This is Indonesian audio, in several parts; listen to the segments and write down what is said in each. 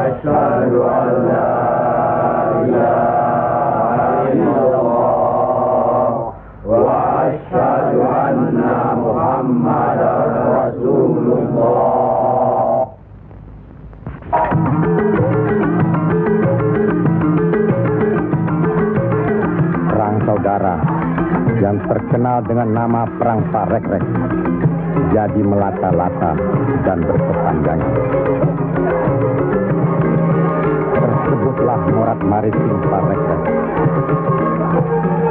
asyhadu an la ilaha illallah wa asyhadu anna Muhammadar Rasulullah. Perang saudara yang terkenal dengan nama Perang Parekrek jadi melata-lata dan berkepanjangan. Tersebutlah morat maritim Parekrek.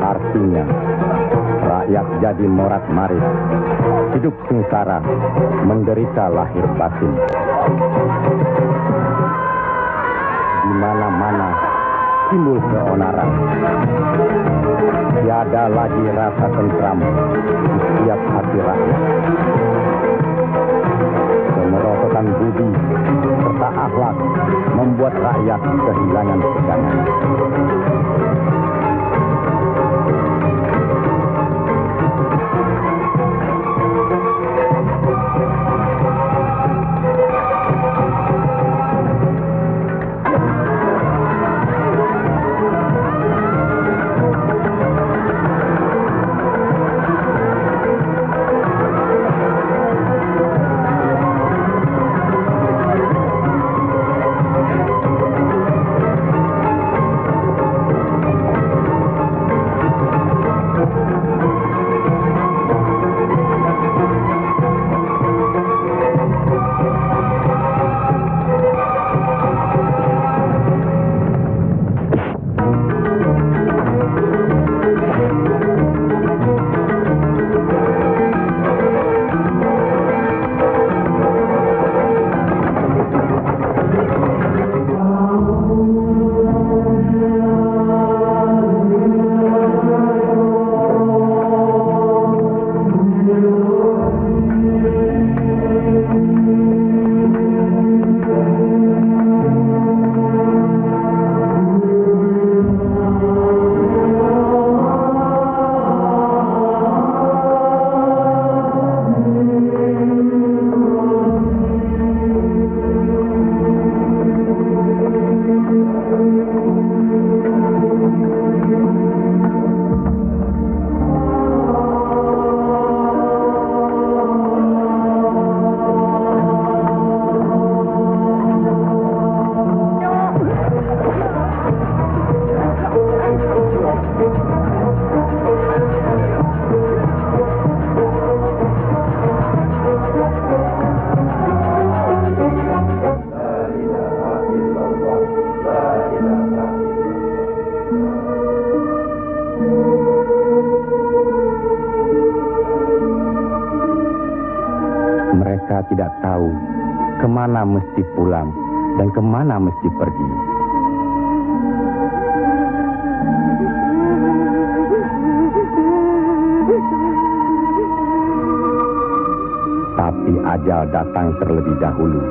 Artinya, rakyat jadi morat marit, hidup sengsara, menderita lahir batin. Di mana-mana timbul keonaran. Tiada lagi rasa tentram di setiap hati rakyat. Kemerosotan budi serta akhlak membuat rakyat kehilangan pegangan. Mereka tidak tahu kemana mesti pulang dan kemana mesti pergi. Tapi ajal datang terlebih dahulu.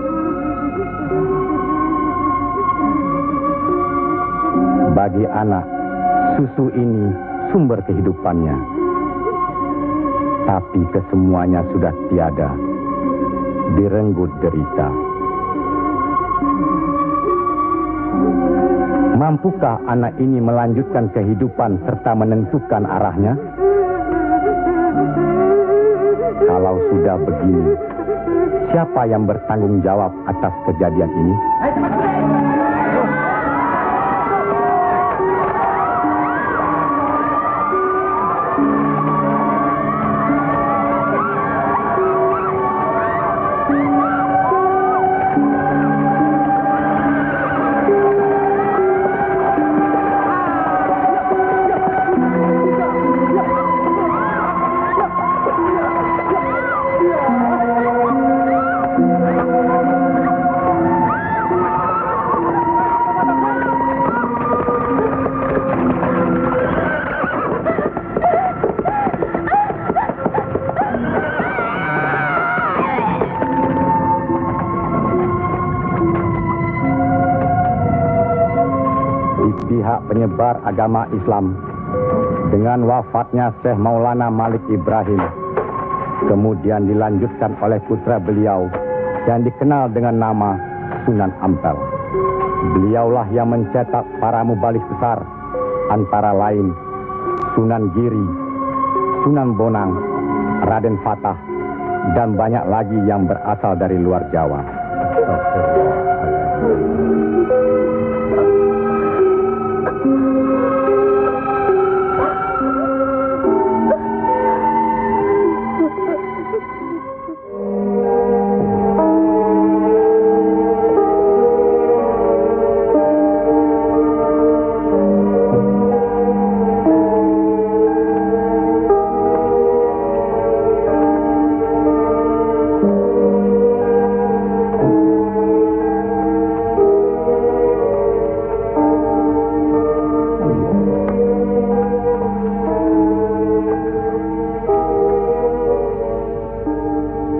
Bagi anak, susu ini sumber kehidupannya. Tapi kesemuanya sudah tiada, direnggut derita. Mampukah anak ini melanjutkan kehidupan serta menentukan arahnya? Kalau sudah begini, siapa yang bertanggung jawab atas kejadian ini? Pihak penyebar agama Islam dengan wafatnya Syekh Maulana Malik Ibrahim kemudian dilanjutkan oleh putra beliau yang dikenal dengan nama Sunan Ampel. Beliaulah yang mencetak para mubalik besar, antara lain Sunan Giri, Sunan Bonang, Raden Fatah, dan banyak lagi yang berasal dari luar Jawa.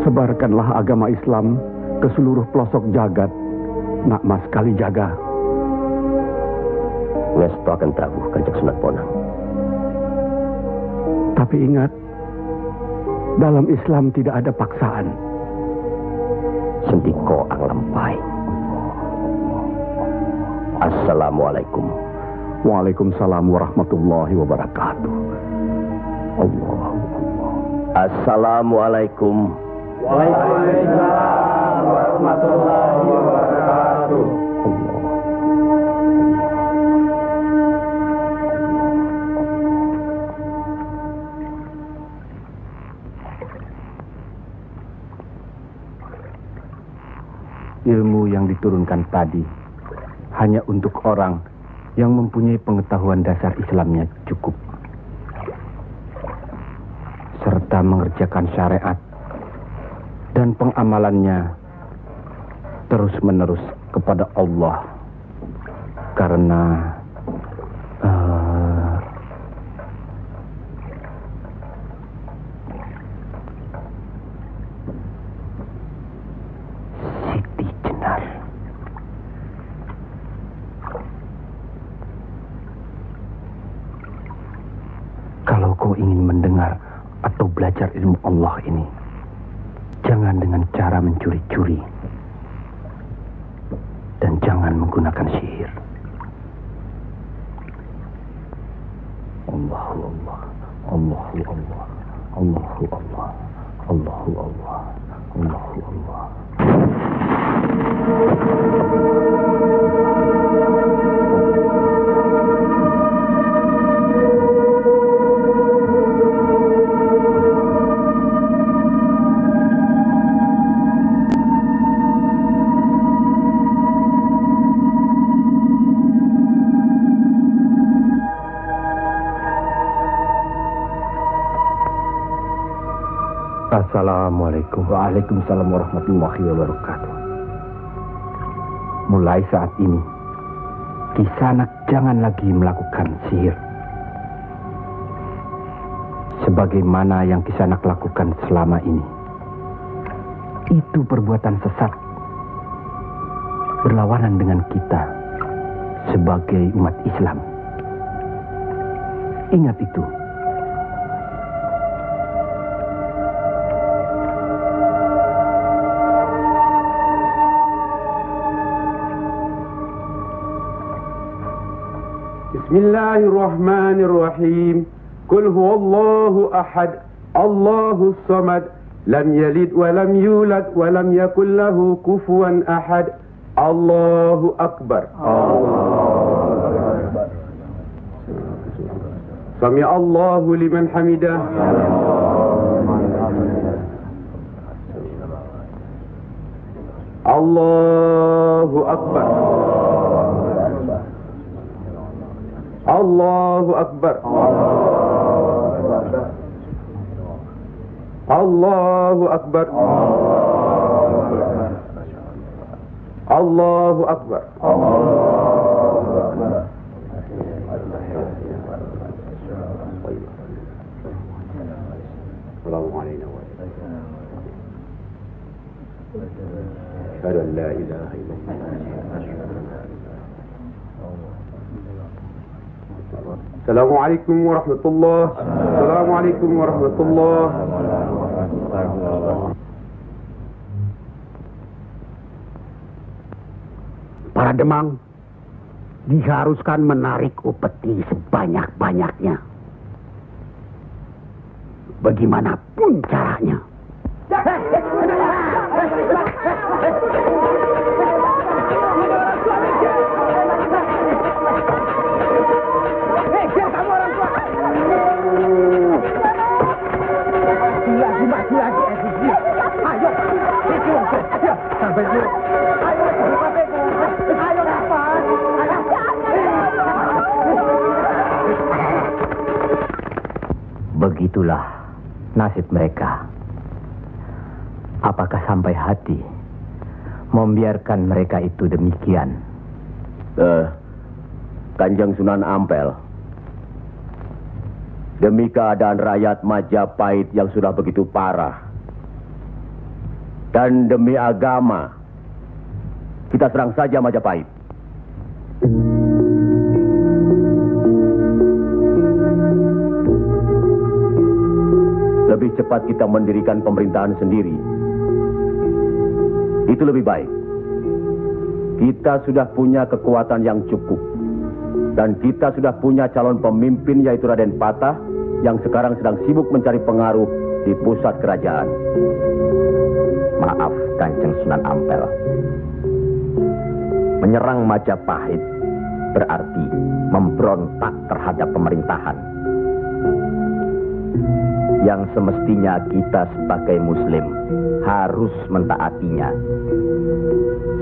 Sebarkanlah agama Islam ke seluruh pelosok jagat, Nak Mas Kalijaga. Ngestu akan Prabu Kanjeng Sunan Bonang. Tapi ingat, dalam Islam tidak ada paksaan. Sendiko ang lampai. Assalamualaikum. Waalaikumsalam warahmatullahi wabarakatuh. Allah. Assalamualaikum. Waalaikumsalam warahmatullahi wabarakatuh. Ilmu yang diturunkan tadi hanya untuk orang yang mempunyai pengetahuan dasar Islamnya cukup, serta mengerjakan syariat dan pengamalannya terus-menerus kepada Allah, karena Siti Jenar. kalau kau ingin mendengar atau belajar ilmu Allah ini, jangan dengan cara mencuri-curi. Dan jangan menggunakan sihir. Allahu Allah, Allahu Allah, Allahu Allah, Allahu Allah, Allahu Allah. Assalamualaikum. Waalaikumsalam warahmatullahi wabarakatuh. Mulai saat ini, Kisanak jangan lagi melakukan sihir. Sebagaimana yang Kisanak lakukan selama ini. Itu perbuatan sesat. Berlawanan dengan kita sebagai umat Islam. Ingat itu. Bismillahirrahmanirrahim. Qul huwallahu ahad, Allahus samad, lam yalid wa lam yulad wa lam yakul lahu kufuwan ahad. Allahu akbar. Allahu akbar. Sami Allahu liman hamidah. Allahu akbar. Allahu akbar. Allahu akbar. Allahu akbar. Assalamu alaikum أشهد أن لا إله إلا الله. السلام عليكم ورحمة الله. السلام عليكم ورحمة الله. Para Demang, diharuskan menarik upeti sebanyak-banyaknya. Bagaimanapun caranya. Begitulah nasib mereka. Apakah sampai hati membiarkan mereka itu demikian? Kanjeng Sunan Ampel, demi keadaan rakyat Majapahit yang sudah begitu parah, dan demi agama, kita serang saja Majapahit. Lebih cepat kita mendirikan pemerintahan sendiri. Itu lebih baik. Kita sudah punya kekuatan yang cukup. Dan kita sudah punya calon pemimpin yaitu Raden Patah yang sekarang sedang sibuk mencari pengaruh di pusat kerajaan. Maaf, Kanjeng Sunan Ampel. Menyerang Majapahit berarti memberontak terhadap pemerintahan. Yang semestinya kita sebagai Muslim harus mentaatinya.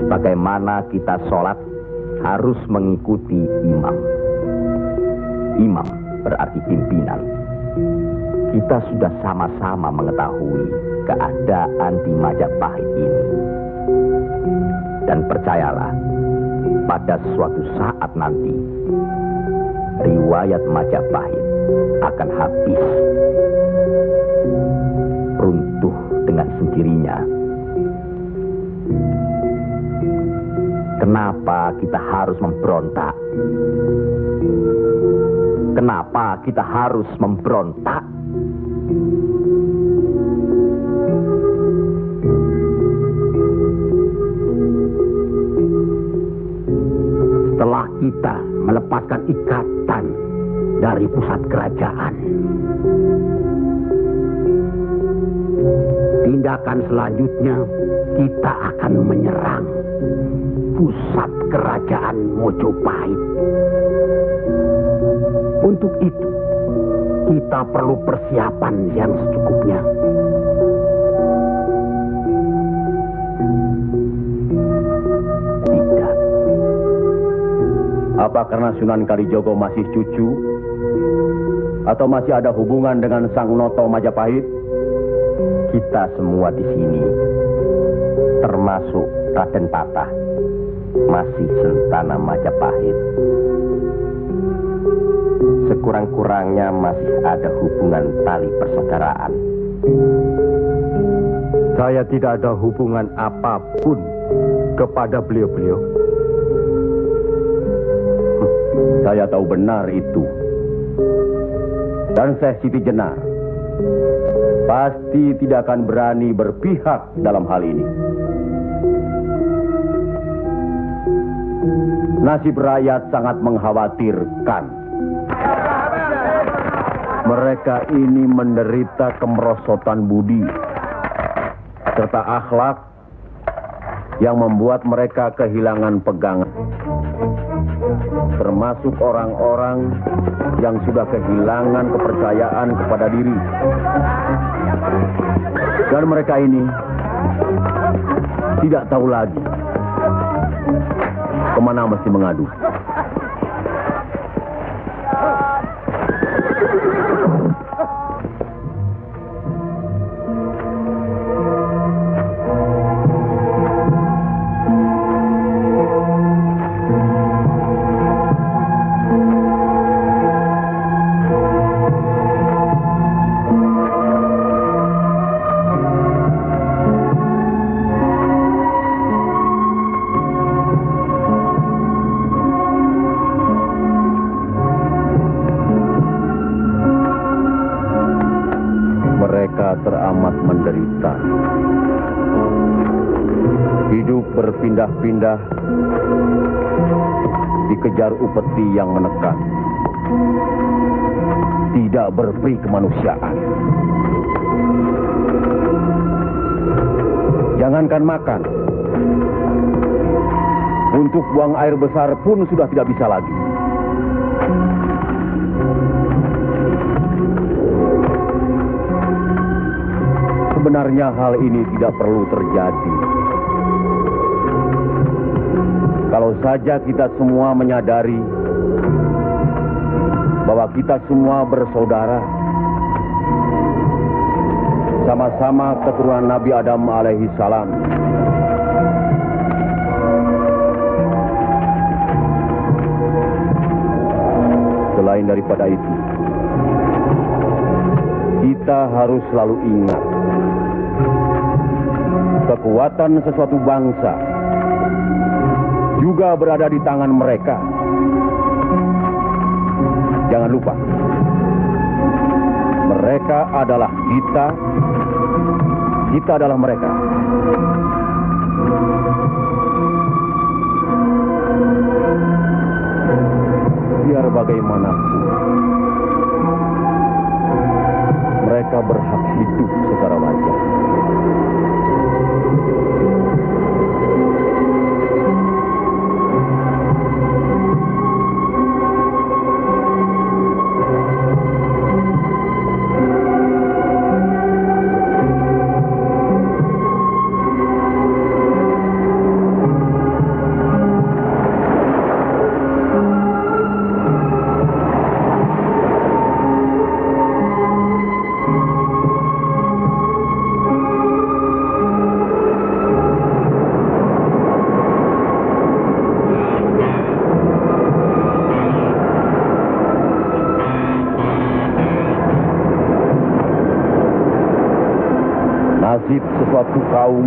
Sebagaimana kita sholat harus mengikuti imam. Imam berarti pimpinan. Kita sudah sama-sama mengetahui keadaan di Majapahit ini. Dan percayalah, pada suatu saat nanti, riwayat Majapahit akan habis. Runtuh dengan sendirinya. Kenapa kita harus memberontak? Kenapa kita harus memberontak? Setelah kita melepaskan ikatan dari pusat kerajaan, tindakan selanjutnya kita akan menyerang pusat kerajaan Mojopahit. Untuk itu, kita perlu persiapan yang secukupnya. Tidak. Apa karena Sunan Kalijogo masih cucu? Atau masih ada hubungan dengan Sang Noto Majapahit? Kita semua di sini, termasuk Raden Patah, masih sentana Majapahit. Sekurang-kurangnya masih ada hubungan tali persaudaraan. Saya tidak ada hubungan apapun kepada beliau-beliau. Saya tahu benar itu. Dan Syekh Siti Jenar pasti tidak akan berani berpihak dalam hal ini. Nasib rakyat sangat mengkhawatirkan. Mereka ini menderita kemerosotan budi serta akhlak yang membuat mereka kehilangan pegangan. Termasuk orang-orang yang sudah kehilangan kepercayaan kepada diri. Dan mereka ini tidak tahu lagi kemana mesti mengadu. Teramat menderita. Hidup berpindah-pindah dikejar upeti yang menekan, tidak berperi kemanusiaan. Jangankan makan, untuk buang air besar pun sudah tidak bisa lagi. Sebenarnya hal ini tidak perlu terjadi. Kalau saja kita semua menyadari bahwa kita semua bersaudara, sama-sama keturunan Nabi Adam alaihi salam. Selain daripada itu, kita harus selalu ingat kekuatan sesuatu bangsa juga berada di tangan mereka. Jangan lupa, mereka adalah kita, kita adalah mereka. Biar bagaimanapun, mereka berhak hidup secara wajar. Nasib sesuatu kaum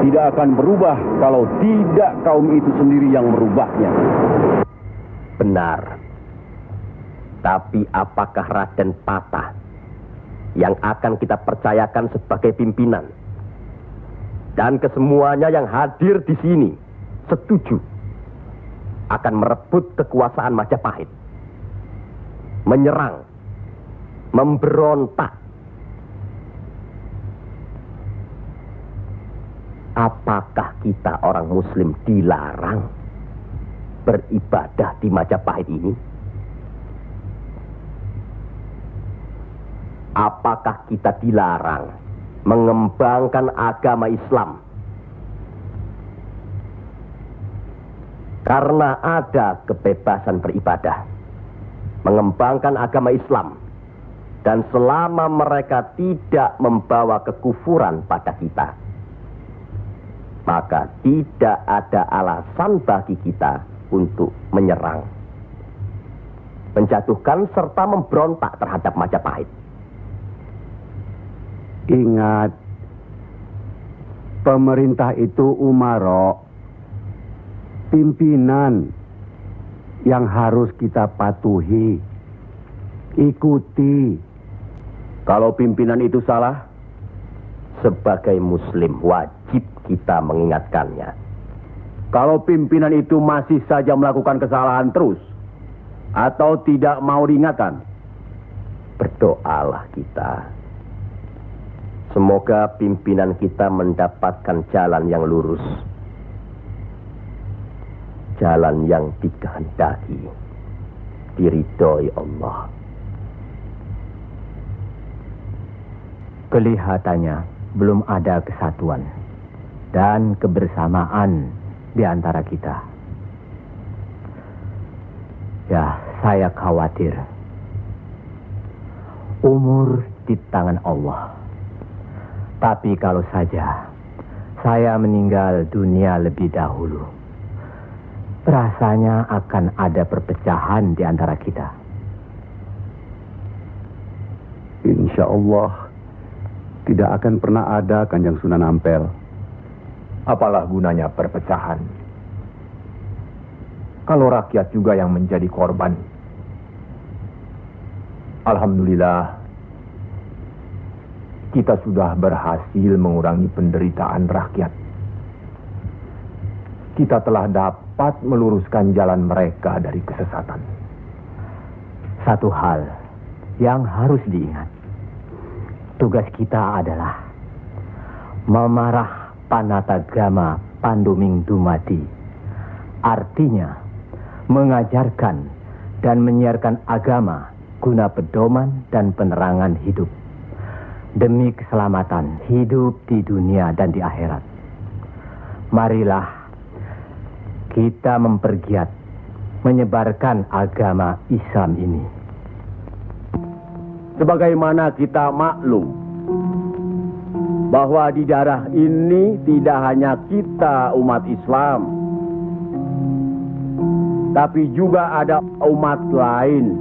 tidak akan berubah kalau tidak kaum itu sendiri yang merubahnya. Benar. Tapi apakah Raden Patah yang akan kita percayakan sebagai pimpinan? Dan kesemuanya yang hadir di sini setuju akan merebut kekuasaan Majapahit, menyerang, memberontak. Apakah kita orang Muslim dilarang beribadah di Majapahit ini? Apakah kita dilarang mengembangkan agama Islam? Karena ada kebebasan beribadah, mengembangkan agama Islam. Dan selama mereka tidak membawa kekufuran pada kita, maka tidak ada alasan bagi kita untuk menyerang, menjatuhkan serta memberontak terhadap Majapahit. Ingat, pemerintah itu umaro, pimpinan yang harus kita patuhi, ikuti. Kalau pimpinan itu salah, sebagai Muslim wajib kita mengingatkannya. Kalau pimpinan itu masih saja melakukan kesalahan terus, atau tidak mau diingatkan, berdoalah kita. Semoga pimpinan kita mendapatkan jalan yang lurus, jalan yang dikehendaki, diridhoi Allah. Kelihatannya belum ada kesatuan dan kebersamaan di antara kita. Ya, saya khawatir. Umur di tangan Allah. Tapi kalau saja saya meninggal dunia lebih dahulu, rasanya akan ada perpecahan di antara kita. Insya Allah tidak akan pernah ada, Kanjeng Sunan Ampel. Apalah gunanya perpecahan kalau rakyat juga yang menjadi korban? Alhamdulillah, kita sudah berhasil mengurangi penderitaan rakyat. kita telah dapat meluruskan jalan mereka dari kesesatan. Satu hal yang harus diingat. Tugas kita adalah memarah panatagama panduming dumadi. Artinya, mengajarkan dan menyiarkan agama guna pedoman dan penerangan hidup. Demi keselamatan hidup di dunia dan di akhirat. Marilah kita mempergiat menyebarkan agama Islam ini. Sebagaimana kita maklum bahwa di daerah ini tidak hanya kita umat Islam, tapi juga ada umat lain,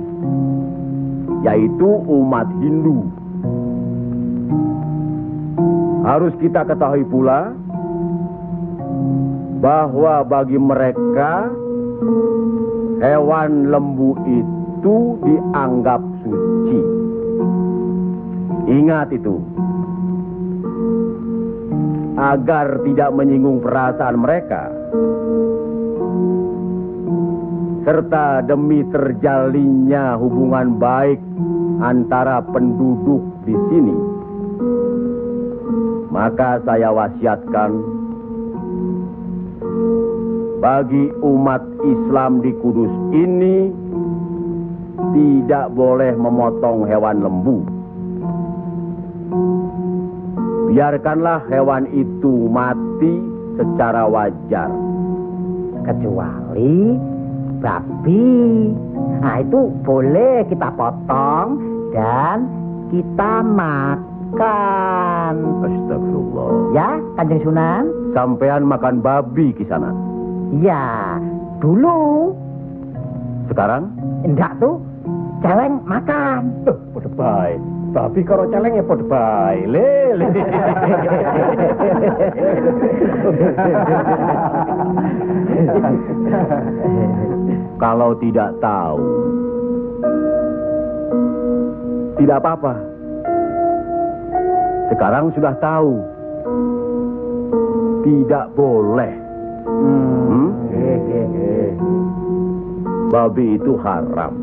yaitu umat Hindu. Harus kita ketahui pula bahwa bagi mereka hewan lembu itu dianggap suci. Ingat itu, agar tidak menyinggung perasaan mereka, serta demi terjalinnya hubungan baik antara penduduk di sini, maka saya wasiatkan bagi umat Islam di Kudus ini tidak boleh memotong hewan lembu. Biarkanlah hewan itu mati secara wajar. Kecuali babi. Nah, itu boleh kita potong dan kita makan. Astagfirullah. Ya, Kanjeng Sunan? Sampean makan babi Kisana? Ya, dulu. Sekarang? Enggak tuh, celeng makan. Pada baik. Tapi kalau celeng ya pada baik. Lele. Kalau tidak tahu, tidak apa-apa. Sekarang sudah tahu. Tidak boleh. Babi itu haram.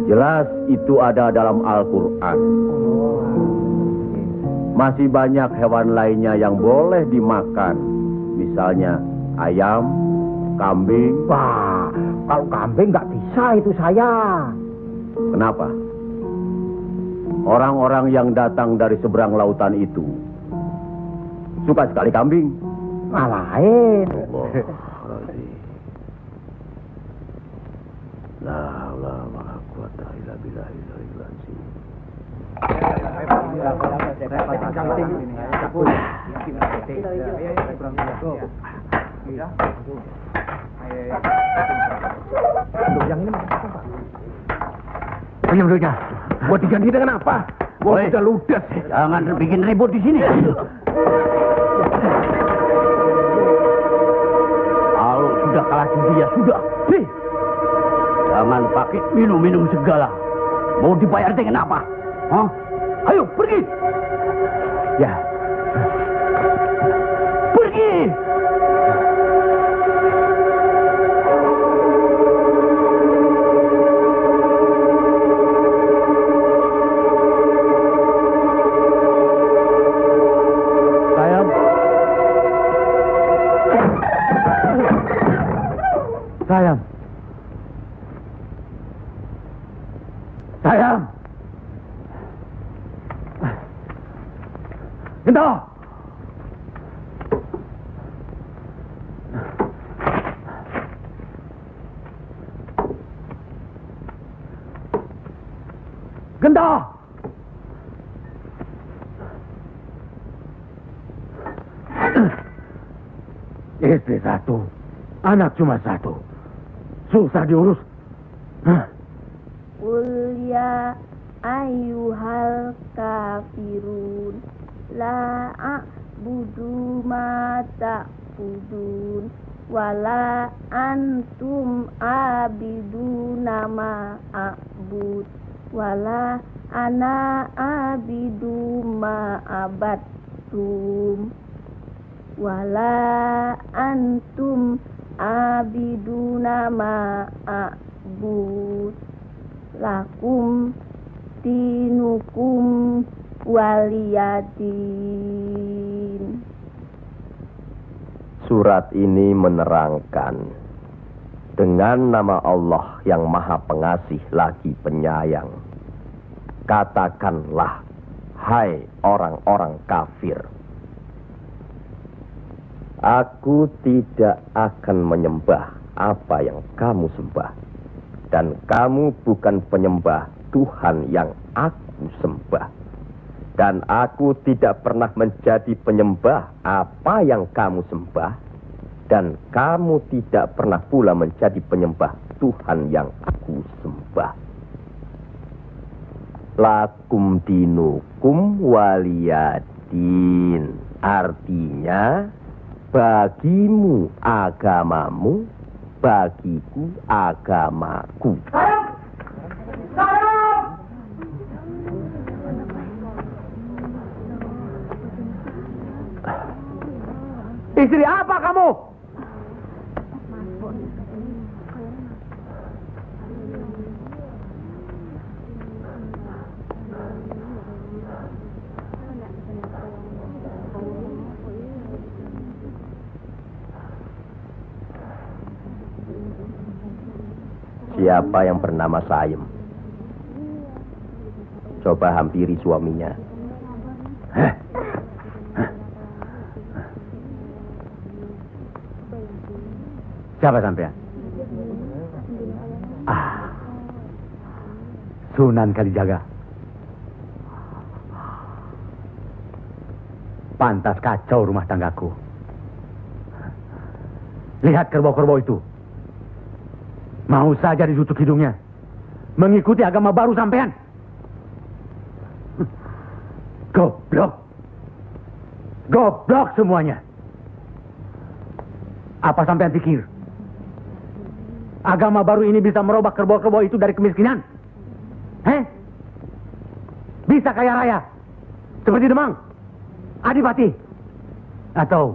Jelas itu ada dalam Al-Quran. Masih banyak hewan lainnya yang boleh dimakan. Misalnya ayam, kambing. Wah, kalau kambing nggak bisa itu saya. Kenapa? Orang-orang yang datang dari seberang lautan itu suka sekali kambing. Malahin. La haula wala quwata illa billahil aliyyil azim. Penyembuhnya, buat diganti dengan apa? Wah, sudah ludes. Jangan bikin ribut di sini. Kalau sudah kalah judi ya sudah. Jangan pakai minum-minum segala. Mau dibayar dengan apa? Hah? Ayo pergi. Ya. Pergi. Sayang. Sayang. Gento. Gento. Istri satu, anak cuma satu. Susah diurus. Qul ya ayyuhal kafirun la a'budu ma ta'budun wala antum abiduna ma a'bud wala ana abidu ma abattum. wala antum abiduna ma'abud lakum dinukum waliyadin. Surat ini menerangkan dengan nama Allah yang Maha Pengasih lagi Penyayang. Katakanlah, hai orang-orang kafir, aku tidak akan menyembah apa yang kamu sembah, dan kamu bukan penyembah Tuhan yang aku sembah, dan aku tidak pernah menjadi penyembah apa yang kamu sembah, dan kamu tidak pernah pula menjadi penyembah Tuhan yang aku sembah. Lakum dinukum waliyadin, artinya bagimu agamamu, bagiku agamaku. Istri apa kamu? Siapa yang bernama Saim? Coba hampiri suaminya. Siapa sampean? Sunan Kalijaga. Pantas kacau rumah tanggaku. Lihat kerbau-kerbau itu. Mau saja ditutup hidungnya. Mengikuti agama baru sampean. Goblok. Goblok semuanya. Apa sampean pikir? Agama baru ini bisa merubah kerbau-kerbau itu dari kemiskinan? Bisa kaya raya? Seperti Demang, Adipati, atau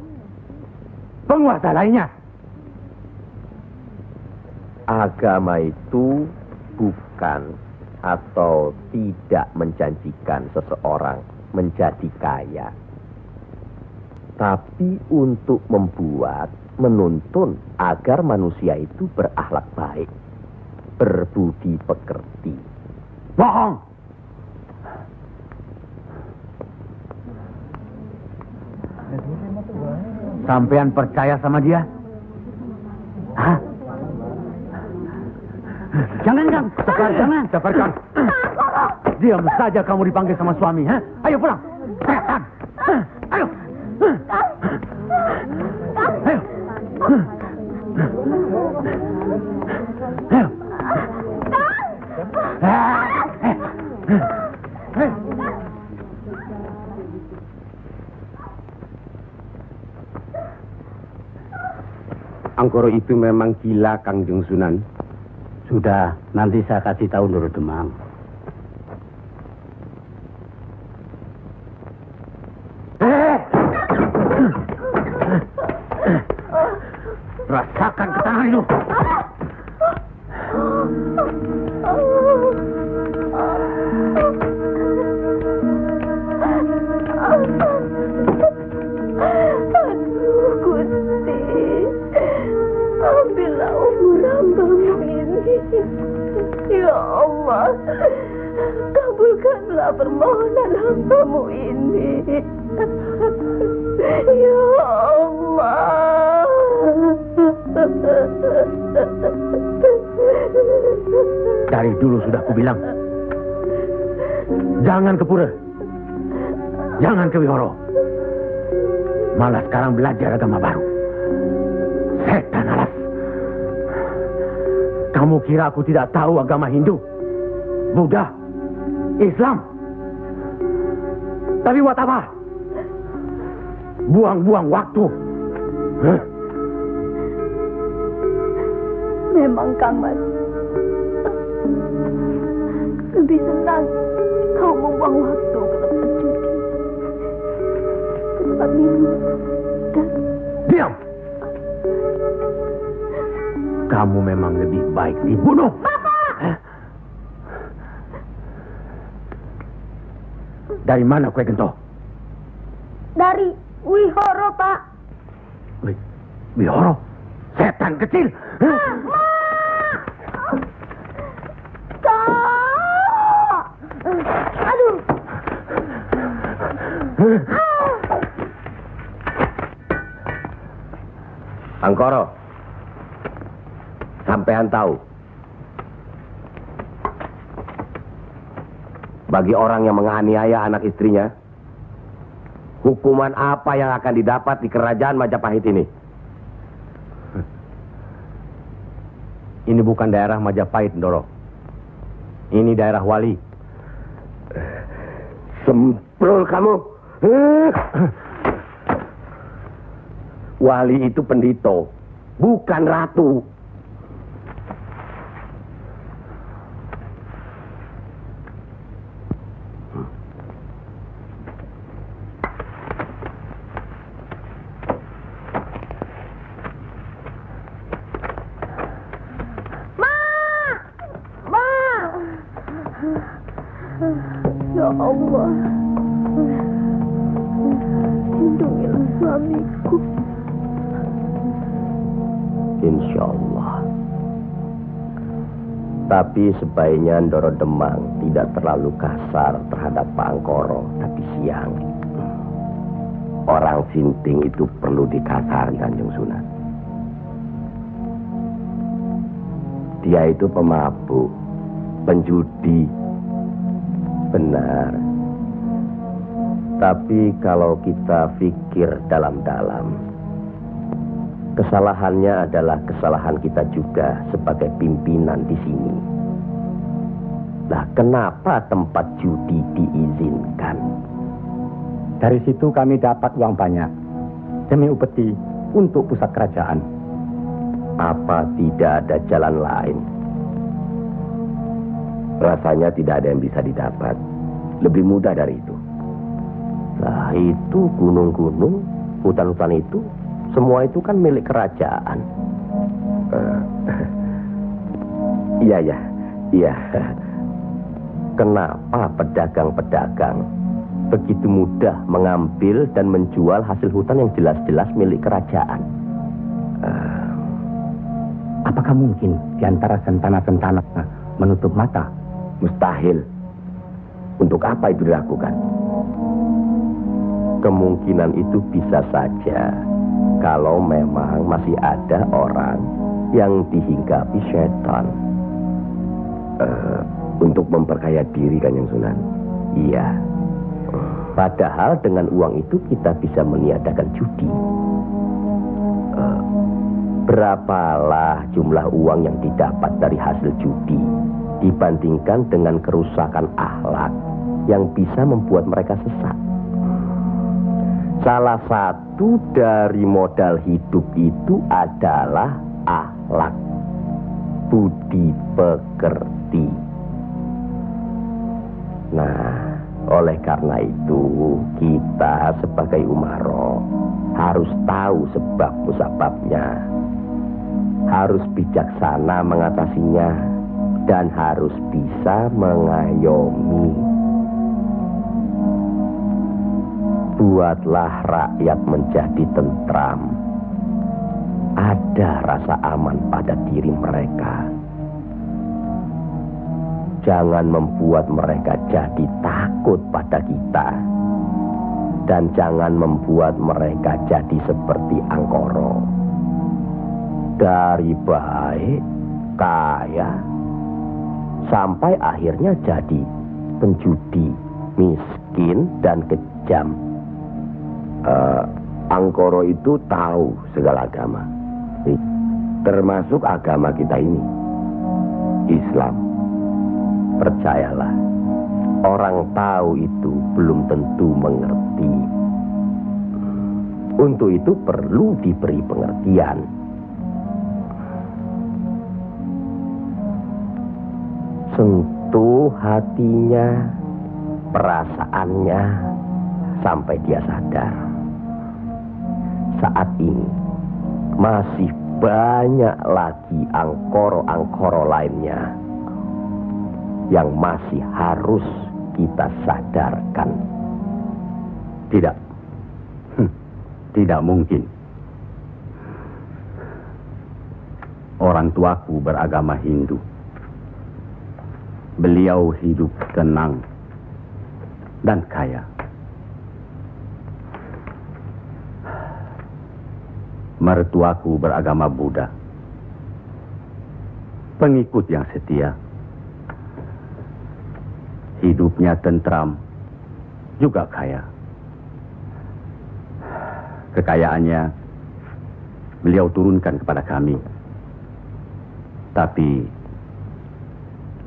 penguasa lainnya? Agama itu bukan atau tidak menjanjikan seseorang menjadi kaya, tapi untuk menuntun agar manusia itu berakhlak baik, berbudi pekerti. Bohong! Sampean percaya sama dia? Hah? Jangan, Kang. Jangan. Sabarkan. Diam saja kamu dipanggil sama suami. Ayo pulang. Setan. Ayo. Ayo. Anggoro itu memang gila, Kangjeng Sunan. Sudah, nanti saya kasih tahu Nur Demang. Rasakan ketangan itu. Aduh, Gusti, ambillah umur hambamu ini. Ya Allah, kabulkanlah permohonan hambamu ini. Ya Allah. Dari dulu sudah kubilang, jangan ke pura, jangan ke wihoro. Malah sekarang belajar agama baru. Setan alas. Kamu kira aku tidak tahu agama Hindu, Buddha, Islam? Tapi buat apa? Buang-buang waktu. Memang Kang Mas, lebih senang kau membuang waktu ke tempat judi, ke tempat minum, dan Diam! Kamu memang lebih baik dibunuh. Bapak! Dari mana kue gento? Dari Wihoro, Pak. Wihoro? Setan kecil! Kak! Aduh! Angkoro, sampean tahu, bagi orang yang menganiaya anak istrinya, hukuman apa yang akan didapat di kerajaan Majapahit ini? Ini bukan daerah Majapahit, Ndoro. Ini daerah Wali. Semprol kamu. Wali itu pendito, bukan ratu. Ya Allah, lindungilah suamiku. Insya Allah. Tapi sebaiknya Ndoro Demang tidak terlalu kasar terhadap Pak Angkoro, tapi siang. Orang sinting itu perlu dikasar, Kanjeng Sunan. Dia itu pemabuk, penjudi. Benar. Tapi kalau kita pikir dalam-dalam, kesalahannya adalah kesalahan kita juga sebagai pimpinan di sini. Nah, kenapa tempat judi diizinkan? Dari situ kami dapat uang banyak demi upeti untuk pusat kerajaan. Apa tidak ada jalan lain? Rasanya tidak ada yang bisa didapat. Lebih mudah dari itu. Nah, itu gunung-gunung, hutan-hutan itu, semua itu kan milik kerajaan. Iya. Kenapa pedagang-pedagang begitu mudah mengambil dan menjual hasil hutan yang jelas-jelas milik kerajaan? Apakah mungkin di antara sentana-sentana menutup mata? Mustahil. Untuk apa itu dilakukan? Kemungkinan itu bisa saja kalau memang masih ada orang yang dihinggapi setan. Untuk memperkaya diri, Kanjeng Sunan. Iya. Padahal dengan uang itu kita bisa meniadakan judi. Berapalah jumlah uang yang didapat dari hasil judi dibandingkan dengan kerusakan akhlak yang bisa membuat mereka sesat. Salah satu dari modal hidup itu adalah akhlak, budi pekerti. Nah, oleh karena itu kita sebagai umaro harus tahu sebab musababnya, harus bijaksana mengatasinya, dan harus bisa mengayomi. Buatlah rakyat menjadi tentram. Ada rasa aman pada diri mereka. Jangan membuat mereka jadi takut pada kita. Dan jangan membuat mereka jadi seperti Angkoro. Dari baik, kaya, sampai akhirnya jadi penjudi, miskin, dan kejam. Angkoro itu tahu segala agama, termasuk agama kita ini, Islam. Percayalah, orang tahu itu belum tentu mengerti. Untuk itu perlu diberi pengertian. Sentuh hatinya, perasaannya, sampai dia sadar. Saat ini masih banyak lagi angkoro-angkoro lainnya yang masih harus kita sadarkan. Tidak. Tidak mungkin. Orang tuaku beragama Hindu. Beliau hidup tenang dan kaya. Mertuaku beragama Buddha. Pengikut yang setia. Hidupnya tentram, juga kaya. Kekayaannya beliau turunkan kepada kami. Tapi,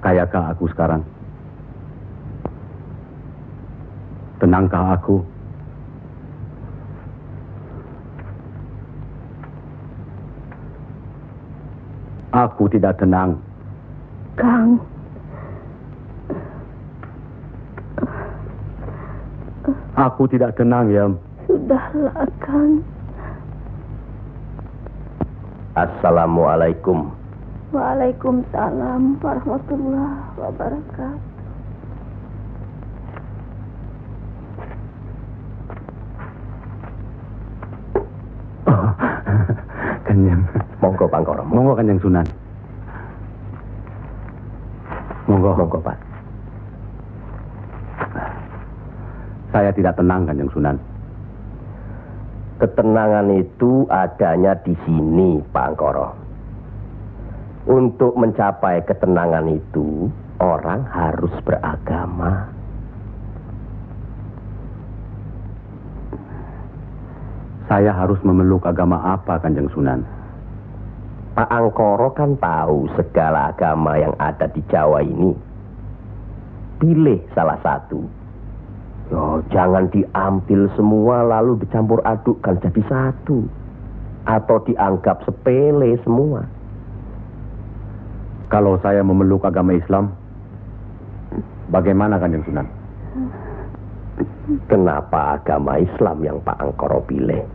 kayakah aku sekarang? Tenangkah aku? Aku tidak tenang. Kang. Aku tidak tenang, Yam. Sudahlah, Kang. Assalamualaikum. Waalaikumsalam warahmatullahi wabarakatuh. Kanjeng. Monggo Pangkoro. Monggo Kanjeng Sunan. Monggo. Monggo Pak. Saya tidak tenang Kanjeng Sunan. Ketenangan itu adanya di sini, Pak Angkoro. Untuk mencapai ketenangan itu, orang harus beragama. Saya harus memeluk agama apa, Kanjeng Sunan? Pak Angkoro kan tahu segala agama yang ada di Jawa ini. Pilih salah satu. Yo, jangan diambil semua lalu dicampur adukkan jadi satu. Atau dianggap sepele semua. Kalau saya memeluk agama Islam, bagaimana Kanjeng Sunan? Kenapa agama Islam yang Pak Angkoro pilih?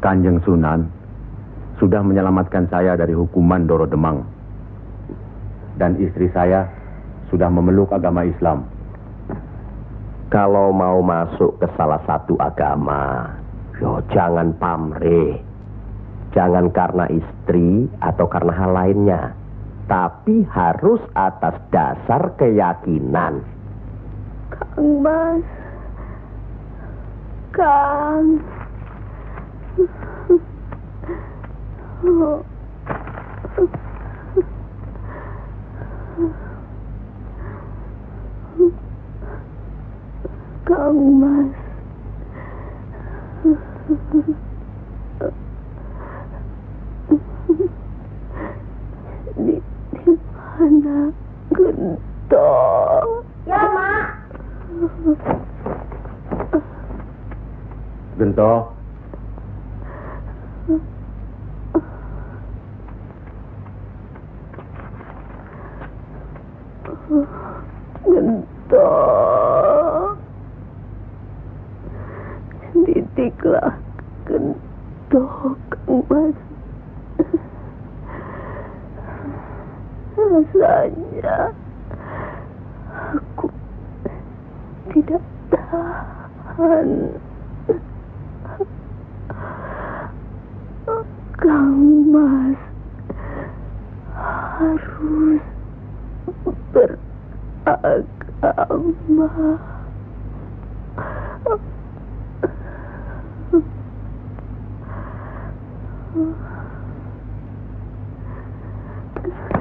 Kanjeng Sunan sudah menyelamatkan saya dari hukuman Doro Demang. Dan istri saya sudah memeluk agama Islam. Kalau mau masuk ke salah satu agama, yo jangan pamrih. Jangan karena istri atau karena hal lainnya. Tapi harus atas dasar keyakinan. Kang Mas. Kang. Kang Mas. Di mana Gento? Ya, Mak. Gento. Gento. Didiklah Gento, Kang Mas. Rasanya aku tidak tahan. Kang Mas harus beragama.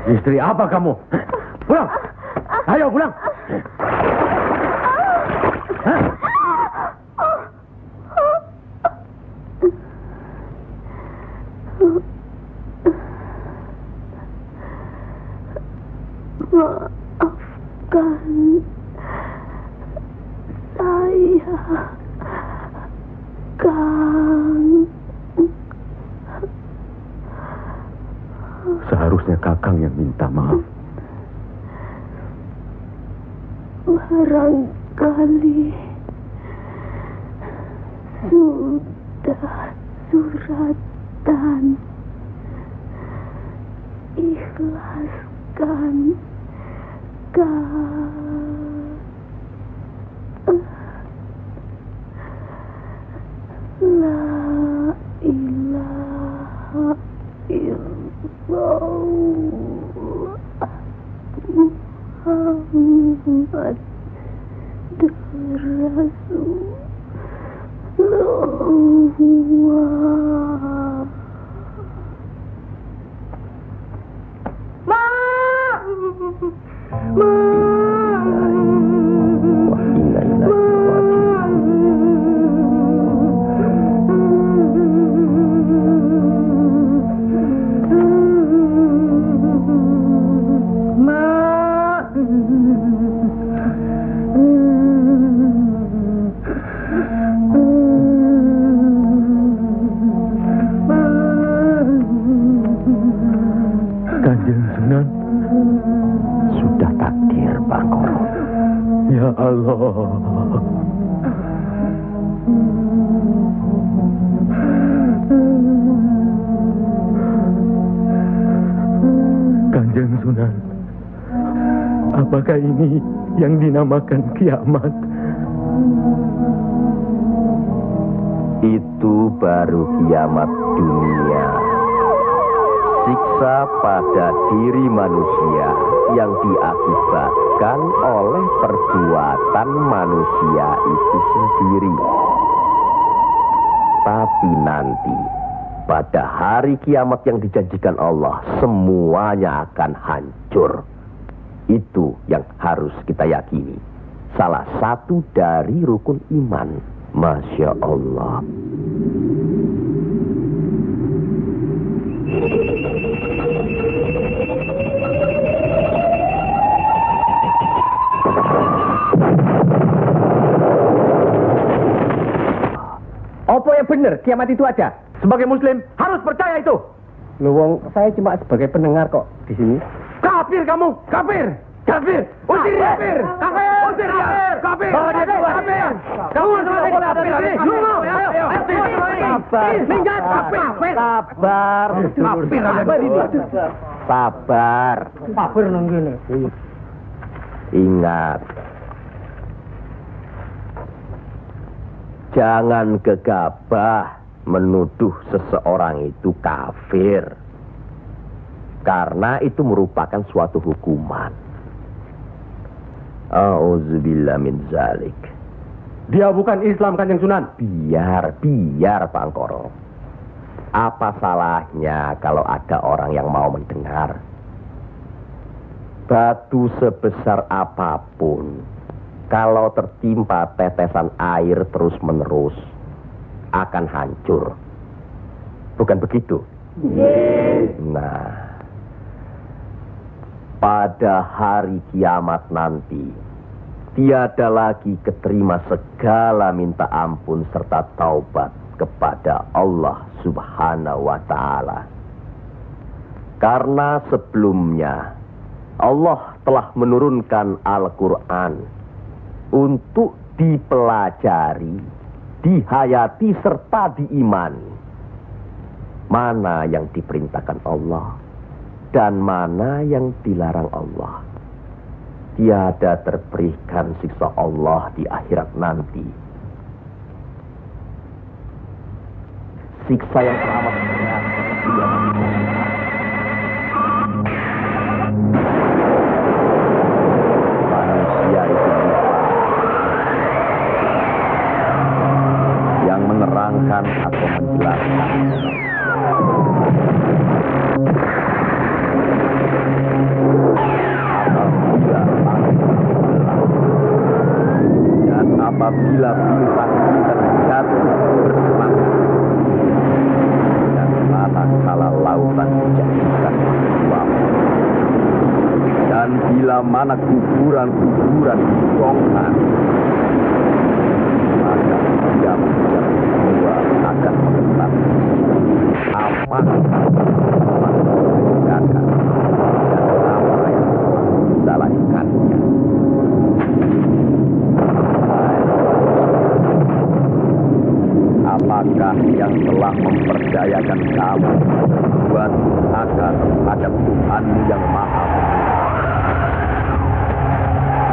Istri apa kamu? Pulang! Ayo pulang! Hah? Maafkan saya, Kang. Seharusnya Kakang yang minta maaf. Barangkali sudah suratan. Ikhlaskan La ilaha illallah Muhammad Rasulullah. Kanjeng Sunan, sudah takdir Bangkoro. Ya Allah. Kanjeng Sunan, apakah ini yang dinamakan kiamat? Itu baru kiamat dunia. Siksa pada diri manusia yang diakibatkan oleh perbuatan manusia itu sendiri. Tapi nanti, pada hari kiamat yang dijanjikan Allah, semuanya akan hancur. Itu yang harus kita yakini. Salah satu dari rukun iman. Masya Allah. Apa yang benar kiamat itu ada? Sebagai muslim harus percaya itu. Loh, wong, saya cuma sebagai pendengar kok di sini. Kafir kamu, kafir. Kafir, usir dia. Kafir, usir dia. Kafir, bawa dia keluar. Kafir, kamu selesai kafir ini. Sabar, minggat, kafir. sabar, sabar. Kafir nunggini. Ingat, jangan gegabah menuduh seseorang itu kafir, karena itu merupakan suatu hukuman. Auzubillah min zalik. Dia bukan Islam, Kanjeng Sunan. Biar Bangkoro. Apa salahnya kalau ada orang yang mau mendengar? Batu sebesar apapun, kalau tertimpa tetesan air terus-menerus, akan hancur. Bukan begitu? Nah, pada hari kiamat nanti, tiada lagi keterima segala minta ampun serta taubat kepada Allah Subhanahu wa Ta'ala. Karena sebelumnya Allah telah menurunkan Al-Quran untuk dipelajari, dihayati serta diimani. Mana yang diperintahkan Allah dan mana yang dilarang Allah. Tiada terberikan siksa Allah di akhirat nanti. Siksa yang teramat berat. Manusia itu yang menerangkan atau menjelaskan. Apabila bintang-bintang jatuh berselang dan kala lautan dijadikan uap, dan bila mana kuburan-kuburan dibongkar, maka diam-diam semua akan mengetak apa yang dan apa yang telah kita lakukannya. Apakah Siapakah yang telah mempercayakan kamu buat akan terhadap Tuhanmu yang Maha Pengasih,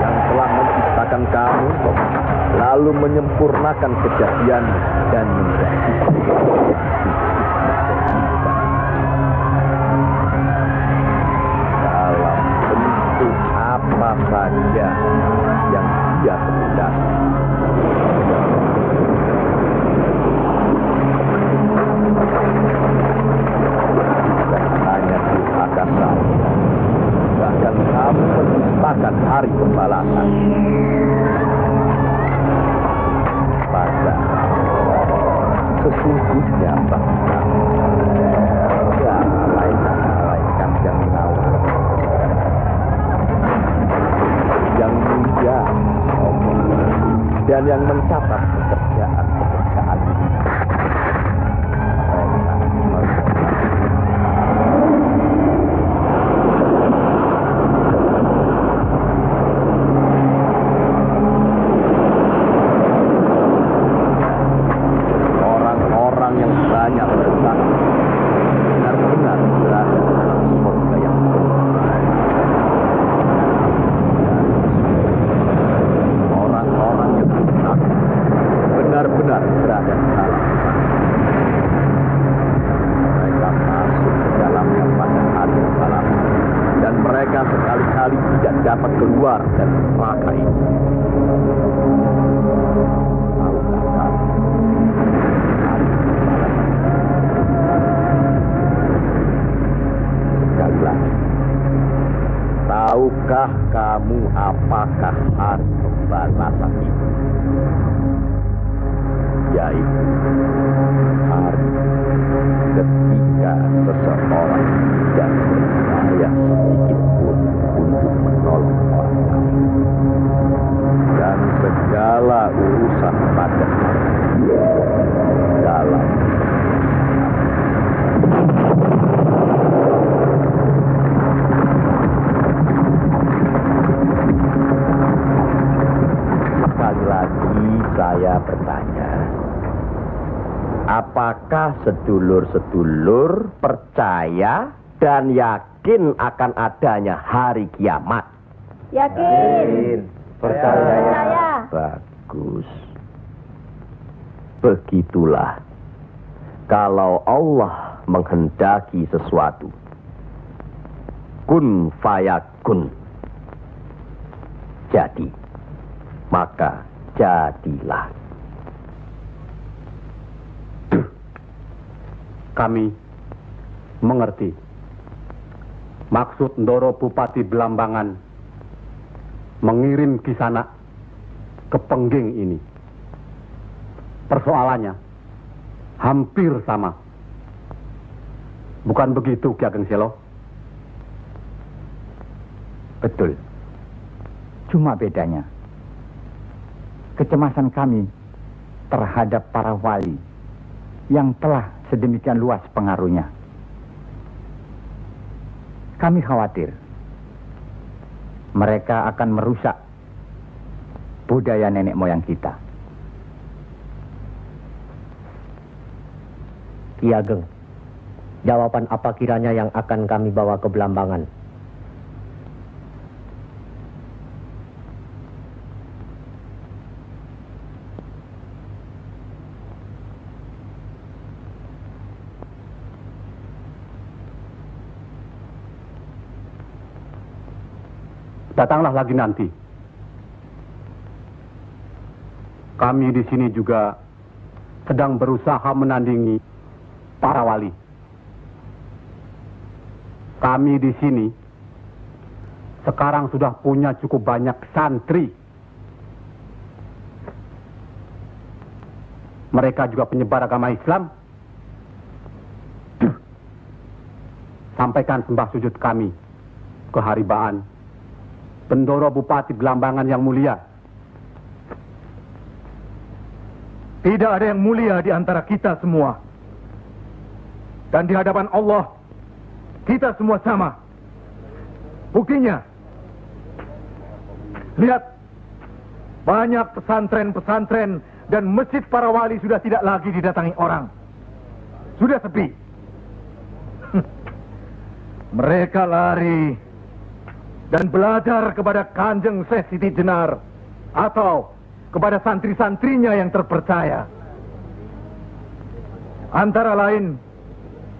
yang telah menciptakan kamu, lalu menyempurnakan kejadian dan menjadikan dalam bentuk apa saja yang Dia kehendaki. Bahkan kamu menciptakan hari pembalasan. Pada sesungguhnya bahkan ada malaikat yang mengawal, yang mulia dan yang mencatat pekerjaan-pekerjaan. Benar-benar berada di dalam. Mereka masuk ke dalamnya pada hari pembalasan, dan mereka sekali-kali tidak dapat keluar dari neraka itu. Sekali lagi, tahukah kamu apakah hari pembalasan itu? Yaitu hari ketika seseorang tidak berdaya sedikit pun untuk menolong orang lain, dan segala urusan pada dalam sekali lagi saya bertanya, apakah sedulur-sedulur percaya dan yakin akan adanya hari kiamat? Yakin. Percaya. Bagus. Begitulah. Kalau Allah menghendaki sesuatu, kun fayakun, jadi, maka jadilah. Kami mengerti maksud Ndoro Bupati Belambangan mengirim Kisanak ke Pengging ini. Persoalannya hampir sama. Bukan begitu, Ki Ageng Selo? Betul. Cuma bedanya, kecemasan kami terhadap para wali yang telah sedemikian luas pengaruhnya. Kami khawatir mereka akan merusak budaya nenek moyang kita. Ki Ageng, jawaban apa kiranya yang akan kami bawa ke Belambangan? Datanglah lagi nanti. Kami di sini juga sedang berusaha menandingi para wali. Kami di sini sekarang sudah punya cukup banyak santri. Mereka juga penyebar agama Islam. Sampaikan sembah sujud kami ke haribaan Bendoro Bupati Belambangan yang mulia. Tidak ada yang mulia di antara kita semua. Dan di hadapan Allah, kita semua sama. Buktinya, lihat, banyak pesantren-pesantren dan masjid para wali sudah tidak lagi didatangi orang. Sudah sepi. Mereka lari dan belajar kepada Kanjeng Syekh Siti Jenar atau kepada santri-santrinya yang terpercaya. Antara lain,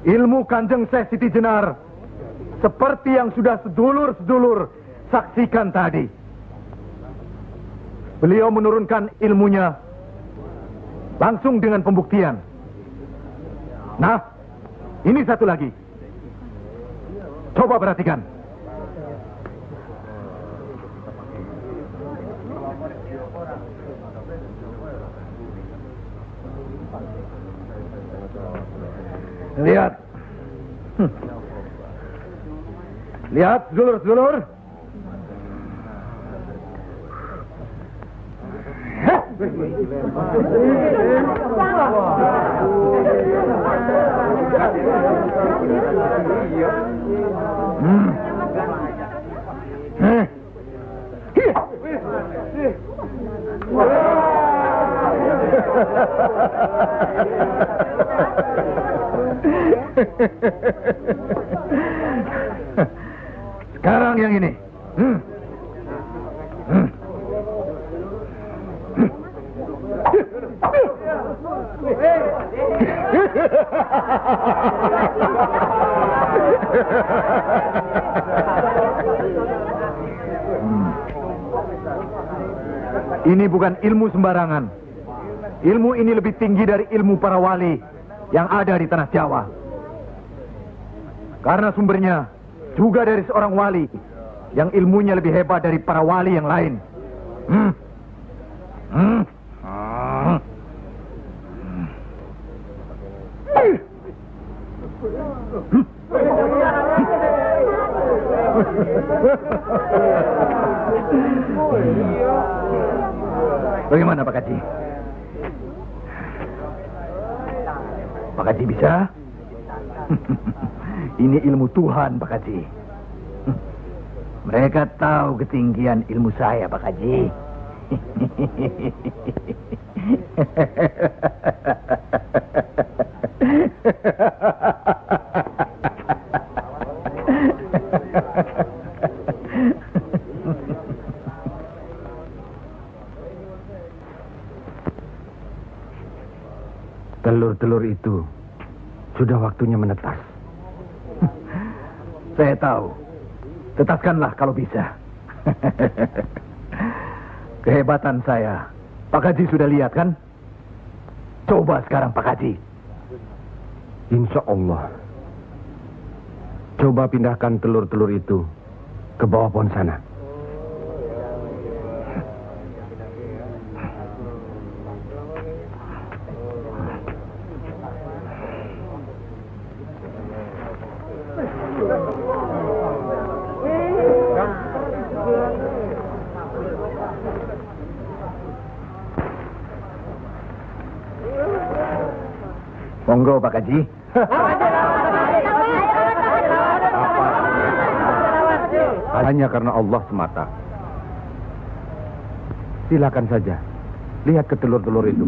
ilmu Kanjeng Syekh Siti Jenar seperti yang sudah sedulur-sedulur saksikan tadi. Beliau menurunkan ilmunya langsung dengan pembuktian. Nah, ini satu lagi. Coba perhatikan. Lihat. Lihat, sedulur-sedulur. Sekarang yang ini. Ini bukan ilmu sembarangan. Ilmu ini lebih tinggi dari ilmu para wali yang ada di tanah Jawa. Karena sumbernya juga dari seorang wali yang ilmunya lebih hebat dari para wali yang lain. Bagaimana Pak Haji? Pak Haji bisa? Ini ilmu Tuhan, Pak Haji. Mereka tahu ketinggian ilmu saya, Pak Haji. Telur-telur itu sudah waktunya menetas. Saya tahu. Tetaskanlah kalau bisa. Kehebatan saya, Pak Haji sudah lihat kan? Coba sekarang Pak Haji. Insya Allah. Coba pindahkan telur-telur itu ke bawah pohon sana. Monggo Pak Haji. Hanya karena Allah semata. Silakan saja. Lihat ke telur-telur itu.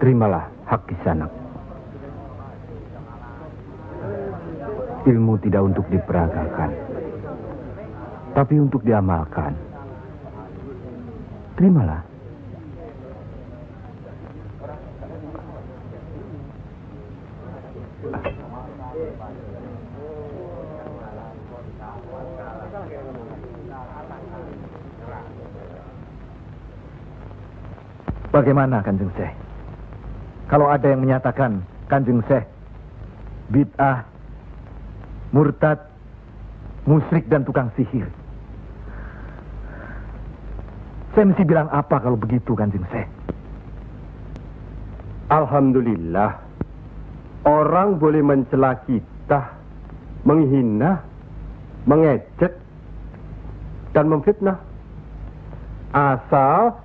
Terimalah hak Kisanak. Ilmu tidak untuk diperagakan, tapi untuk diamalkan. Terimalah. Bagaimana Kanjeng Syekh? Kalau ada yang menyatakan Kanjeng Syekh bid'ah, murtad, musyrik dan tukang sihir, saya mesti bilang apa kalau begitu Kanjeng Syekh? Alhamdulillah, orang boleh mencela kita, menghina, mengejek, dan memfitnah. Asal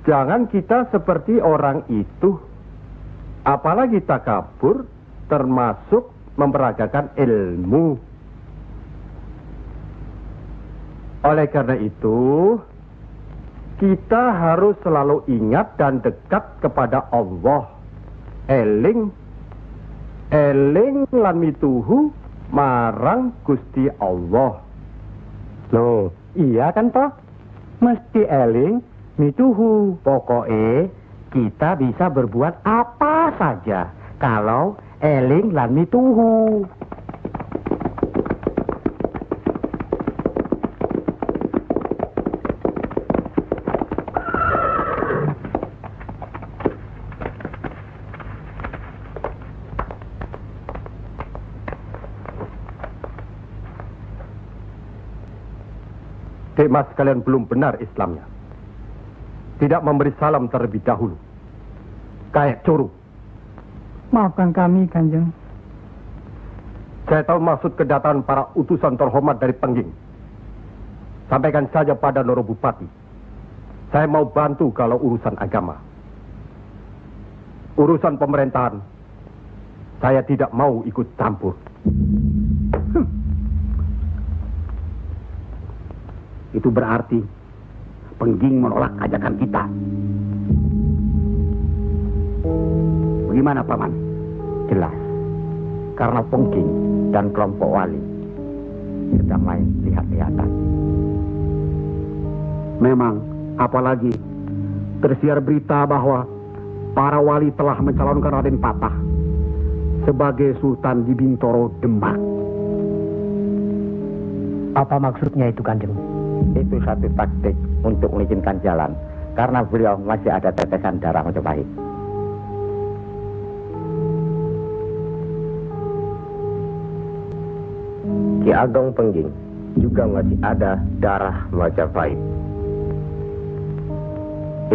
jangan kita seperti orang itu. Apalagi takabur, termasuk memperagakan ilmu. Oleh karena itu, kita harus selalu ingat dan dekat kepada Allah. Eling lan mituhu marang Gusti Allah. Loh, iya kan toh? Mesti eling mituhu. Pokoknya kita bisa berbuat apa saja kalau eling lan mituhu. Dek Mas kalian belum benar Islamnya. Tidak memberi salam terlebih dahulu. Kayak curu. Maafkan kami, Kanjeng. Saya tahu maksud kedatangan para utusan terhormat dari Pengging. Sampaikan saja pada Noro Bupati. Saya mau bantu kalau urusan agama. Urusan pemerintahan, saya tidak mau ikut campur. Itu berarti Pengging menolak ajakan kita. Bagaimana, Paman? Jelas, karena Pengging dan kelompok wali sedang main lihat-lihatan. Memang, apalagi tersiar berita bahwa para wali telah mencalonkan Raden Patah sebagai Sultan di Bintoro, Demak. Apa maksudnya itu, Kanjeng? Itu satu taktik untuk melicinkan jalan, karena beliau masih ada tetesan darah Majapahit. Ki Ageng Pengging juga masih ada darah Majapahit.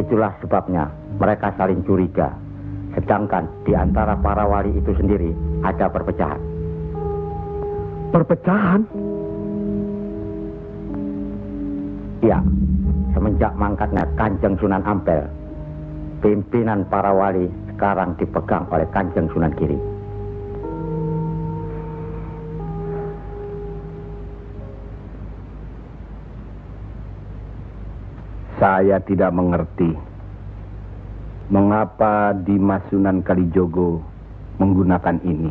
Itulah sebabnya mereka saling curiga, sedangkan di antara para wali itu sendiri ada perpecahan. Perpecahan? Ya, semenjak mangkatnya Kanjeng Sunan Ampel, pimpinan para wali sekarang dipegang oleh Kanjeng Sunan Giri. Saya tidak mengerti mengapa Dimas Sunan Kalijogo menggunakan ini.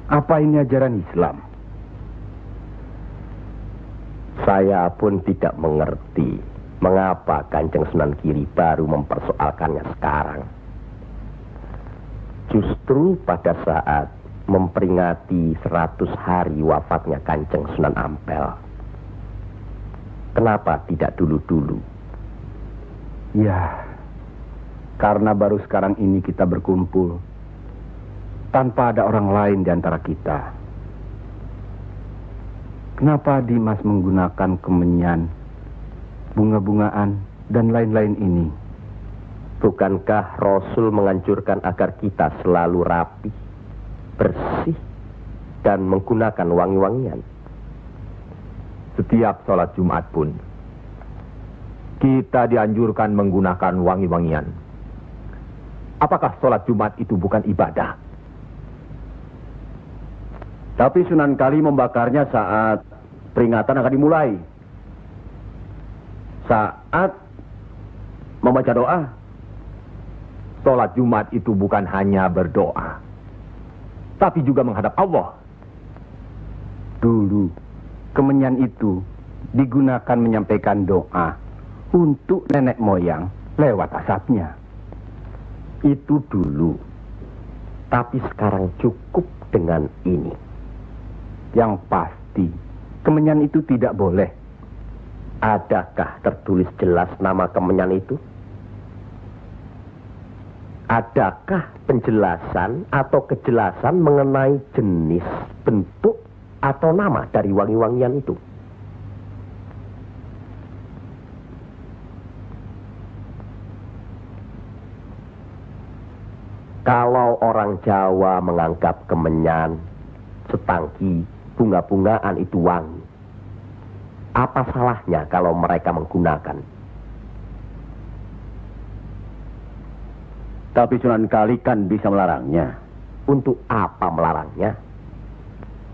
Apa ini ajaran Islam? Saya pun tidak mengerti mengapa Kanjeng Sunan Giri baru mempersoalkannya sekarang. Justru pada saat memperingati 100 hari wafatnya Kanjeng Sunan Ampel. Kenapa tidak dulu-dulu? Ya, karena baru sekarang ini kita berkumpul tanpa ada orang lain di antara kita. Kenapa Dimas menggunakan kemenyan, bunga-bungaan, dan lain-lain ini? Bukankah Rasul menganjurkan agar kita selalu rapi, bersih, dan menggunakan wangi-wangian? Setiap sholat Jumat pun kita dianjurkan menggunakan wangi-wangian. Apakah sholat Jumat itu bukan ibadah? Tapi Sunan Kali membakarnya saat peringatan akan dimulai. saat membaca doa. Sholat Jumat itu bukan hanya berdoa, tapi juga menghadap Allah. Dulu, kemenyan itu digunakan menyampaikan doa untuk nenek moyang lewat asapnya. Itu dulu. Tapi sekarang cukup dengan ini. Yang pasti, kemenyan itu tidak boleh. Adakah tertulis jelas nama kemenyan itu? Adakah penjelasan atau kejelasan mengenai jenis, bentuk, atau nama dari wangi-wangian itu? Kalau orang Jawa menganggap kemenyan, setangki, bunga-bungaan itu wangi, apa salahnya kalau mereka menggunakan? Tapi Sunan Kali kan bisa melarangnya. Untuk apa melarangnya?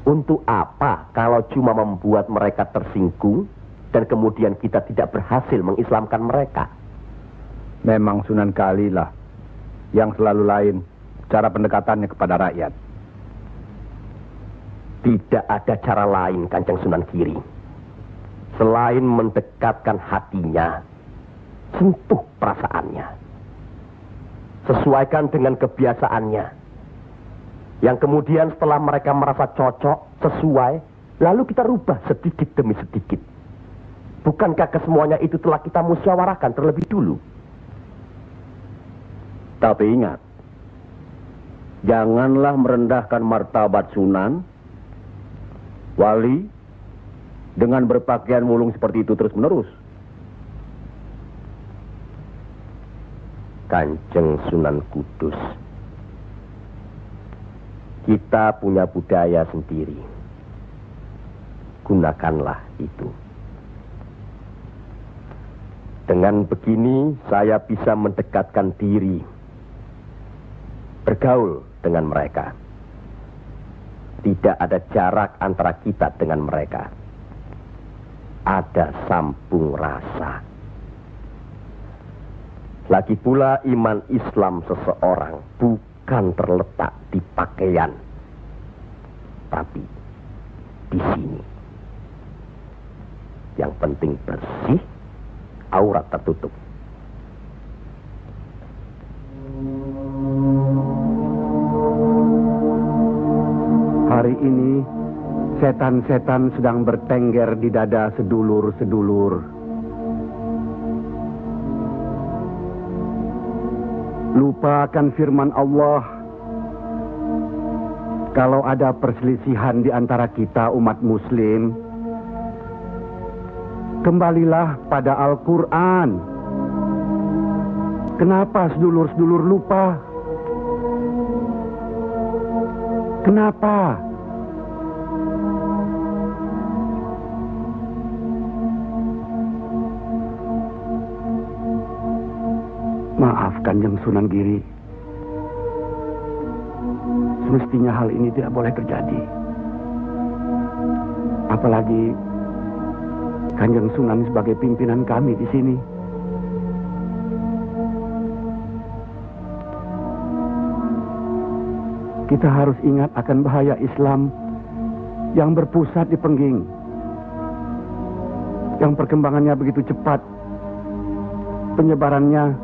Untuk apa kalau cuma membuat mereka tersinggung dan kemudian kita tidak berhasil mengislamkan mereka? Memang Sunan Kali lah yang selalu lain cara pendekatannya kepada rakyat. Tidak ada cara lain, Kanjeng Sunan Giri, selain mendekatkan hatinya, sentuh perasaannya, sesuaikan dengan kebiasaannya, yang kemudian setelah mereka merasa cocok, sesuai, lalu kita rubah sedikit demi sedikit. Bukankah kesemuanya itu telah kita musyawarahkan terlebih dulu? Tapi ingat, janganlah merendahkan martabat Sunan Wali dengan berpakaian mulung seperti itu terus-menerus. Kanjeng Sunan Kudus, kita punya budaya sendiri. Gunakanlah itu. Dengan begini saya bisa mendekatkan diri, bergaul dengan mereka. Tidak ada jarak antara kita dengan mereka. Ada sambung rasa. Lagi pula iman Islam seseorang bukan terletak di pakaian, tapi di sini. Yang penting bersih, aurat tertutup. Hari ini, setan-setan sedang bertengger di dada sedulur-sedulur. Lupa akan firman Allah. Kalau ada perselisihan di antara kita umat muslim, kembalilah pada Al-Quran. Kenapa sedulur-sedulur lupa? Kenapa? Maaf Kanjeng Sunan Giri. Semestinya hal ini tidak boleh terjadi. Apalagi Kanjeng Sunan sebagai pimpinan kami di sini. Kita harus ingat akan bahaya Islam yang berpusat di Pengging, yang perkembangannya begitu cepat, penyebarannya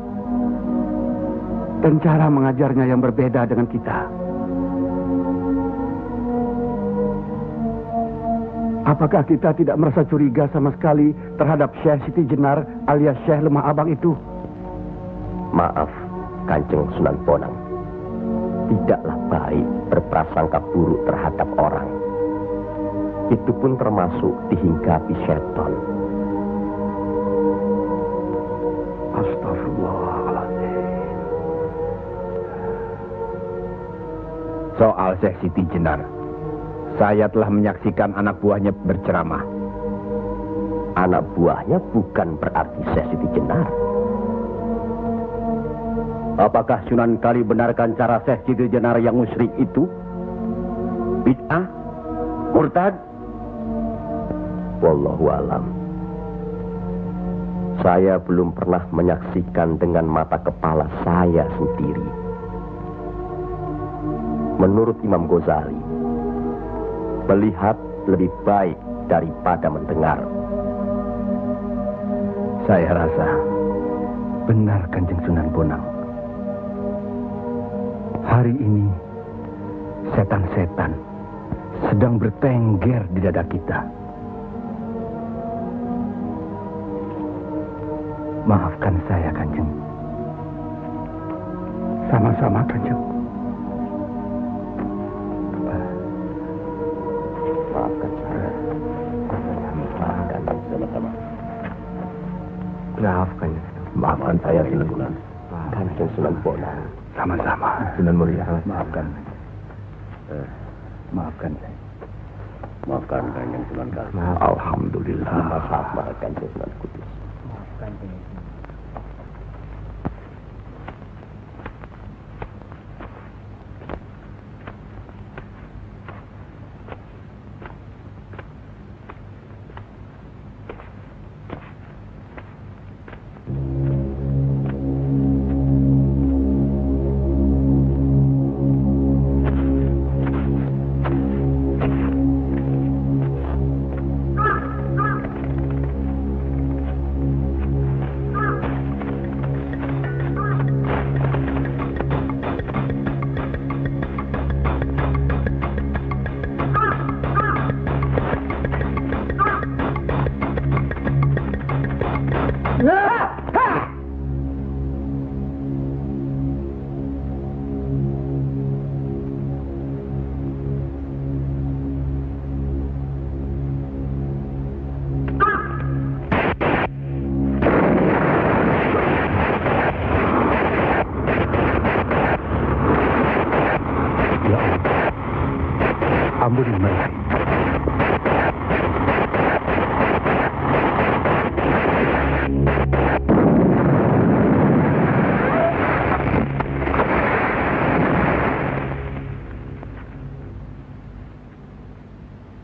dan cara mengajarnya yang berbeda dengan kita. Apakah kita tidak merasa curiga sama sekali terhadap Syekh Siti Jenar alias Syekh Lemah Abang itu? Maaf, Kanjeng Sunan Bonang. Tidaklah baik berprasangka buruk terhadap orang. Itu pun termasuk dihinggapi setan. Astagfirullahaladzim. Soal Syekh Siti Jenar, saya telah menyaksikan anak buahnya berceramah. Anak buahnya bukan berarti Syekh Siti Jenar. Apakah Sunan Kali benarkan cara Syekh Siti Jenar yang musyrik itu? Bid'ah? Murtad? Wallahu alam. Saya belum pernah menyaksikan dengan mata kepala saya sendiri. Menurut Imam Ghazali, melihat lebih baik daripada mendengar. Saya rasa benar Kanjeng Sunan Bonang. Hari ini setan-setan sedang bertengger di dada kita. Maafkan saya, Kanjeng. Sama-sama, Kanjeng. Maafkan saya. Maafkan sama-sama. Maafkan. Maafkan saya, Sunan. Kanjeng Sunan Bonang. Sama-sama. Sunan Mulia. Maafkan. Maafkan saya. Maafkan Kanjeng Sunan Kali. Alhamdulillah. Maafkan Kanjeng Sunan Kudus. Maafkan saya. Ampuni mereka.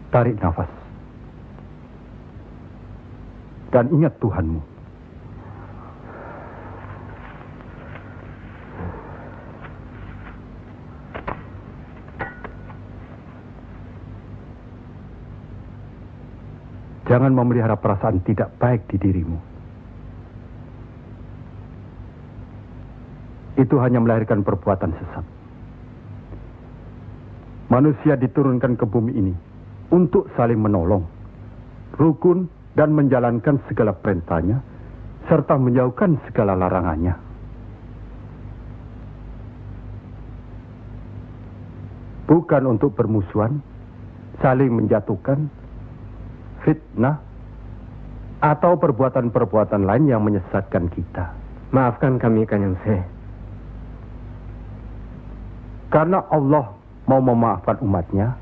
Tarik nafas. Dan ingat Tuhanmu. Jangan memelihara perasaan tidak baik di dirimu. Itu hanya melahirkan perbuatan sesat. Manusia diturunkan ke bumi ini untuk saling menolong, rukun, dan menjalankan segala perintahnya, serta menjauhkan segala larangannya. Bukan untuk bermusuhan, saling menjatuhkan, fitnah, atau perbuatan-perbuatan lain yang menyesatkan kita. Maafkan kami, Kanjeng Syekh. Karena Allah mau memaafkan umatnya,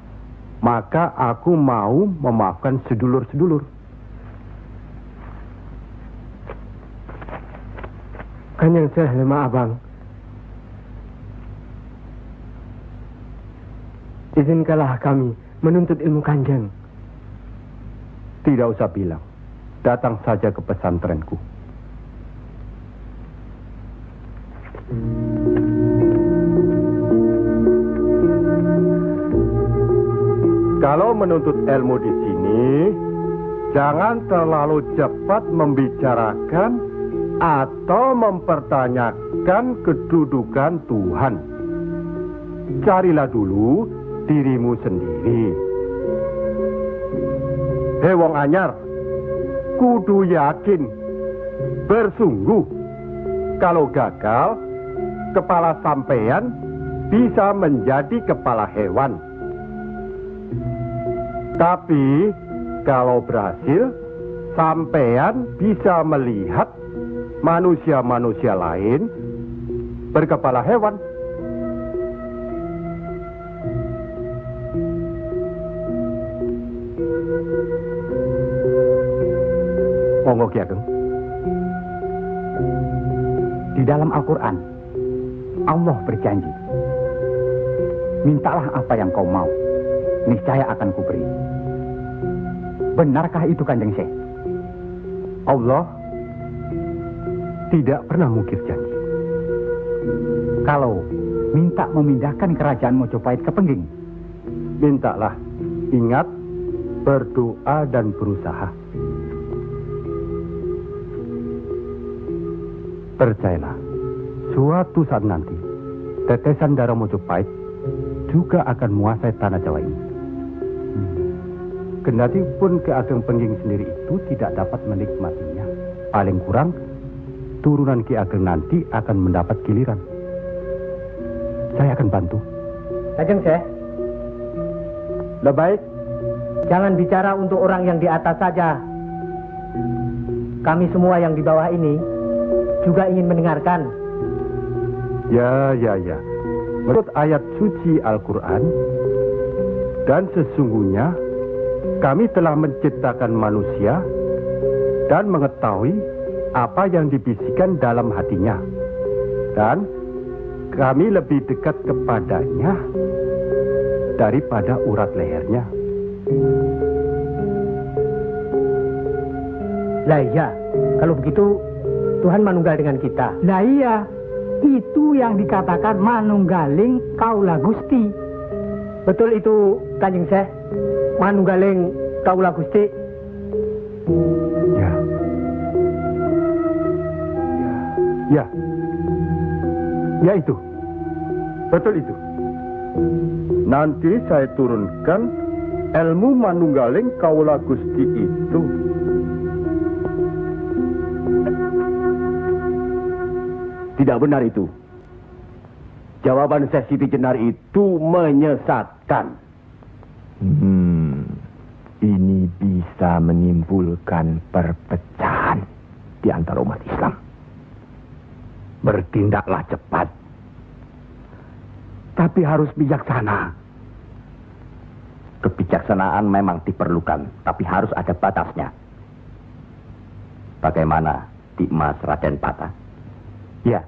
maka aku mau memaafkan sedulur-sedulur. Kanjeng Syekh Lemah Abang, izinkanlah kami menuntut ilmu Kanjeng. Tidak usah bilang. Datang saja ke pesantrenku. Kalau menuntut ilmu di sini, jangan terlalu cepat membicarakan atau mempertanyakan kedudukan Tuhan. Carilah dulu dirimu sendiri. Hei wong anyar, kudu yakin, bersungguh. Kalau gagal, kepala sampean bisa menjadi kepala hewan. Tapi kalau berhasil, sampean bisa melihat manusia-manusia lain berkepala hewan. Monggo Ki Ageng. Di dalam Al-Quran, Allah berjanji, mintalah apa yang kau mau, niscaya akan kuberi. Benarkah itu, Kanjeng Syekh? Allah tidak pernah mungkir janji. Kalau minta memindahkan kerajaan Mojopahit ke Pengging, Mintalah. Ingat, berdoa dan berusaha. Percayalah, suatu saat nanti, tetesan darah Mojopahit juga akan menguasai tanah Jawa ini. Kendati pun Ki Ageng Pengging sendiri itu tidak dapat menikmatinya. Paling kurang, turunan Ki Ageng nanti akan mendapat giliran. Saya akan bantu. Kanjeng Syekh, Lebih baik, jangan bicara untuk orang yang di atas saja. Kami semua yang di bawah ini juga ingin mendengarkan. ya. Menurut ayat suci Al-Quran, dan sesungguhnya kami telah menciptakan manusia dan mengetahui apa yang dibisikkan dalam hatinya. Dan kami lebih dekat kepadanya daripada urat lehernya. Lah iya, kalau begitu Tuhan manunggal dengan kita. Lah iya, itu yang dikatakan manunggaling kaula Gusti. Betul itu, Kanjeng Syekh. Manunggaling kaula Gusti. Ya itu. Betul itu. Nanti saya turunkan ilmu manunggaling kaula Gusti itu. Tidak benar itu. Jawaban Syekh Siti Jenar itu menyesatkan. Ini bisa menimbulkan perpecahan di antara umat Islam. Bertindaklah cepat. Tapi harus bijaksana. Kebijaksanaan memang diperlukan, tapi harus ada batasnya. Bagaimana, Dimas Raden Patah? ya,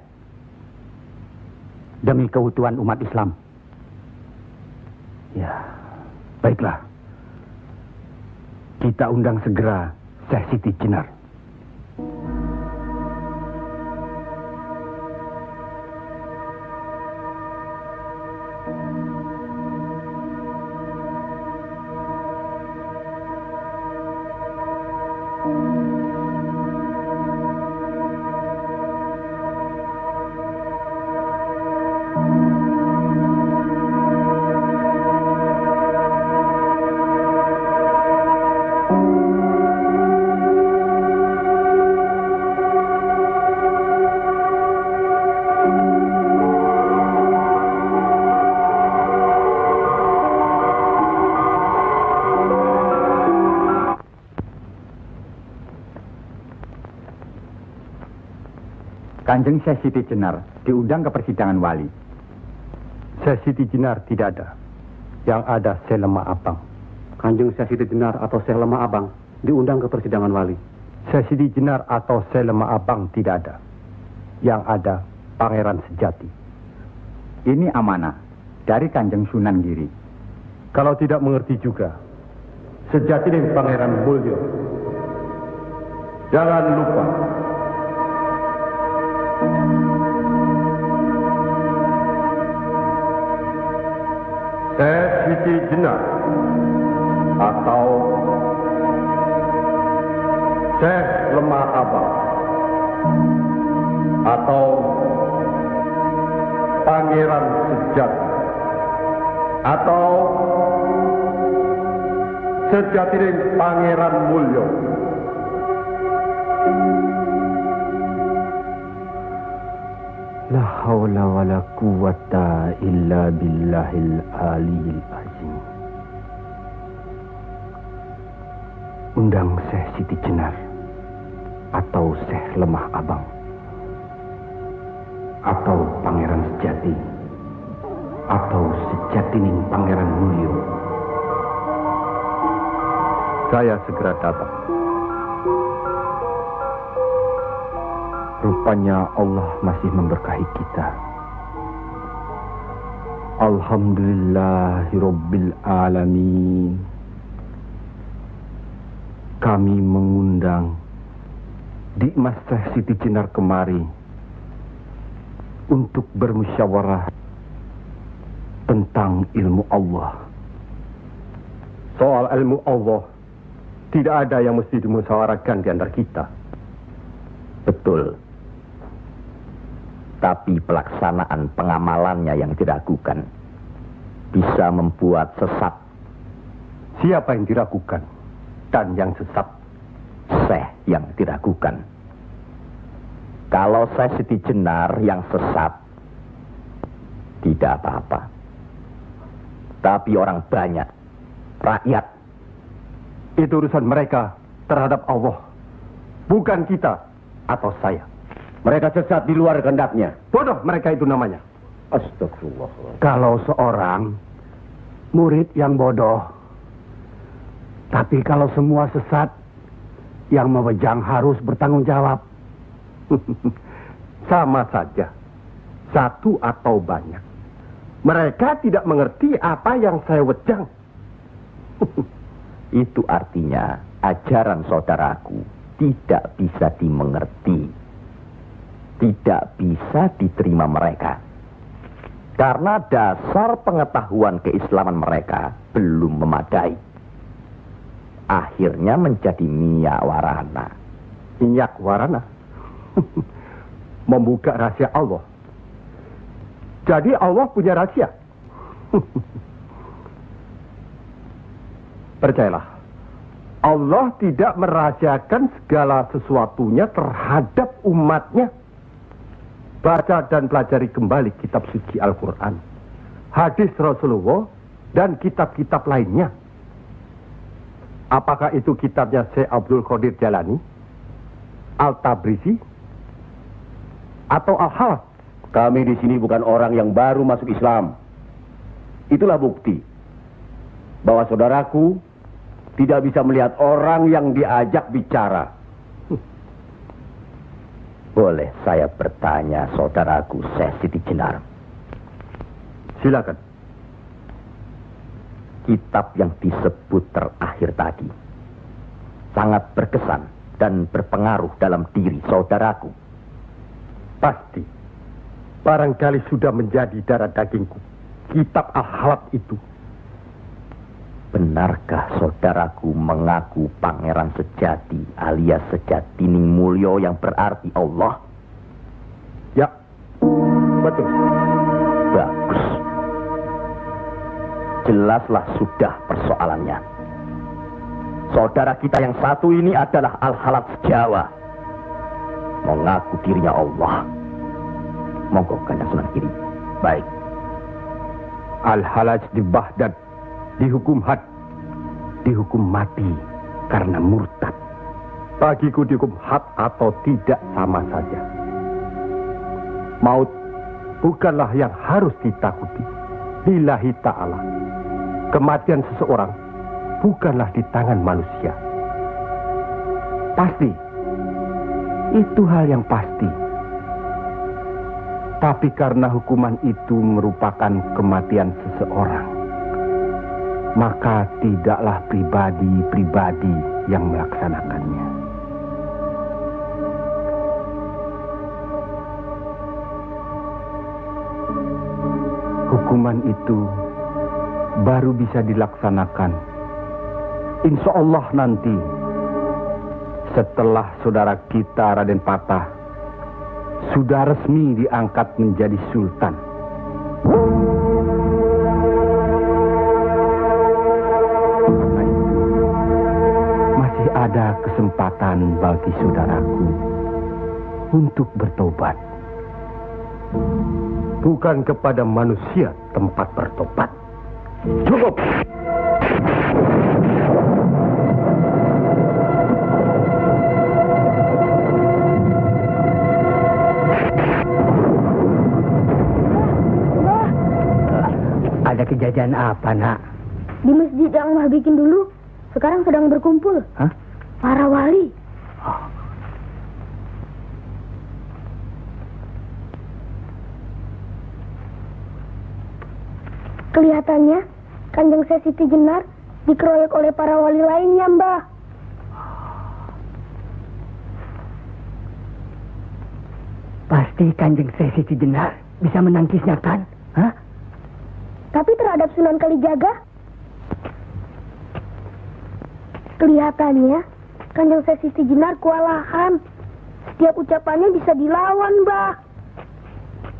demi keutuhan umat Islam. Ya, baiklah. Kita undang segera Syekh Siti Jenar. Kanjeng Syekh Siti Jenar diundang ke persidangan wali. Syekh Siti Jenar tidak ada. Yang ada Syekh Lemah Abang. Kanjeng Syekh Siti Jenar atau Syekh Lemah Abang diundang ke persidangan wali. Syekh Siti Jenar atau Syekh Lemah Abang tidak ada. Yang ada Pangeran Sejati. Ini amanah dari Kanjeng Sunan Giri. Kalau tidak mengerti juga, Sejati dan Pangeran Mulyo. Jangan lupa. Syekh Siti Jenar atau Syekh Lemah Abang atau Pangeran Sejati atau Sejati dan Pangeran Mulyo. La haula wa la quwata illa billahil aliyil azim. Undang Syekh Siti Jenar atau Syekh Lemah Abang atau Pangeran Sejati atau Sejatining Pangeran Mulyo. Saya segera datang. Rupanya Allah masih memberkahi kita. Alhamdulillahirabbil alamin. Kami mengundang di Mas Siti Jenar kemari untuk bermusyawarah tentang ilmu Allah. Soal ilmu Allah, tidak ada yang mesti dimusyawarahkan di antara kita. Betul. Tapi pelaksanaan pengamalannya yang diragukan bisa membuat sesat. Siapa yang diragukan dan yang sesat? Syekh yang diragukan. Kalau Syekh Siti Jenar yang sesat, tidak apa-apa. Tapi orang banyak, rakyat, itu urusan mereka terhadap Allah, bukan kita atau saya. Mereka sesat di luar kehendaknya. Bodoh mereka itu namanya. Astagfirullah. Kalau seorang murid yang bodoh, tapi kalau semua sesat, yang mewejang harus bertanggung jawab. Sama saja, satu atau banyak. Mereka tidak mengerti apa yang saya wejang. Itu artinya ajaran saudaraku tidak bisa dimengerti, tidak bisa diterima mereka. Karena dasar pengetahuan keislaman mereka belum memadai. Akhirnya menjadi minyak warana. Minyak warana? Membuka rahasia Allah. Jadi Allah punya rahasia. Percayalah, Allah tidak merahasiakan segala sesuatunya terhadap umatnya. Baca dan pelajari kembali kitab suci Al-Quran, hadis Rasulullah, dan kitab-kitab lainnya. Apakah itu kitabnya Syekh Abdul Qadir Jalani, Al-Tabrisi, atau Al-Hal? Kami di sini bukan orang yang baru masuk Islam. Itulah bukti bahwa saudaraku tidak bisa melihat orang yang diajak bicara. Boleh saya bertanya, saudaraku Syekh Siti Jenar? Silakan. Kitab yang disebut terakhir tadi sangat berkesan dan berpengaruh dalam diri saudaraku. Pasti. Barangkali sudah menjadi darah dagingku. Kitab Al-Halab itu. Benarkah saudaraku mengaku pangeran sejati alias Sejatining Mulyo yang berarti Allah? Ya, betul. Bagus. Jelaslah sudah persoalannya. Saudara kita yang satu ini adalah Al-Halab Jawa. Mengaku dirinya Allah. Monggo Kanjeng Sunan Giri. Baik. Al-Halaj di Baghdad dihukum had, dihukum mati karena murtad. Bagiku dihukum had atau tidak sama saja. Maut bukanlah yang harus ditakuti. Lillahi ta'ala. Kematian seseorang bukanlah di tangan manusia. Pasti. Itu hal yang pasti. Tapi karena hukuman itu merupakan kematian seseorang, maka tidaklah pribadi-pribadi yang melaksanakannya. Hukuman itu baru bisa dilaksanakan, insya Allah nanti, setelah saudara kita Raden Patah sudah resmi diangkat menjadi sultan. Karena itu, masih ada kesempatan bagi saudaraku untuk bertobat. Bukan kepada manusia tempat bertobat. Cukup! Ada kejadian apa, Nak? Di masjid yang Mbah bikin dulu, sekarang sedang berkumpul. Hah? Para wali. Kelihatannya, Kanjeng Syekh Siti Jenar dikeroyok oleh para wali lainnya, Mbah. Pasti Kanjeng Sesi Jenar bisa menangkisnya kan? Hah? Tapi terhadap Sunan Kalijaga, kelihatannya Kanjeng Sesi Jenar kewalahan. Setiap ucapannya bisa dilawan, Mbah.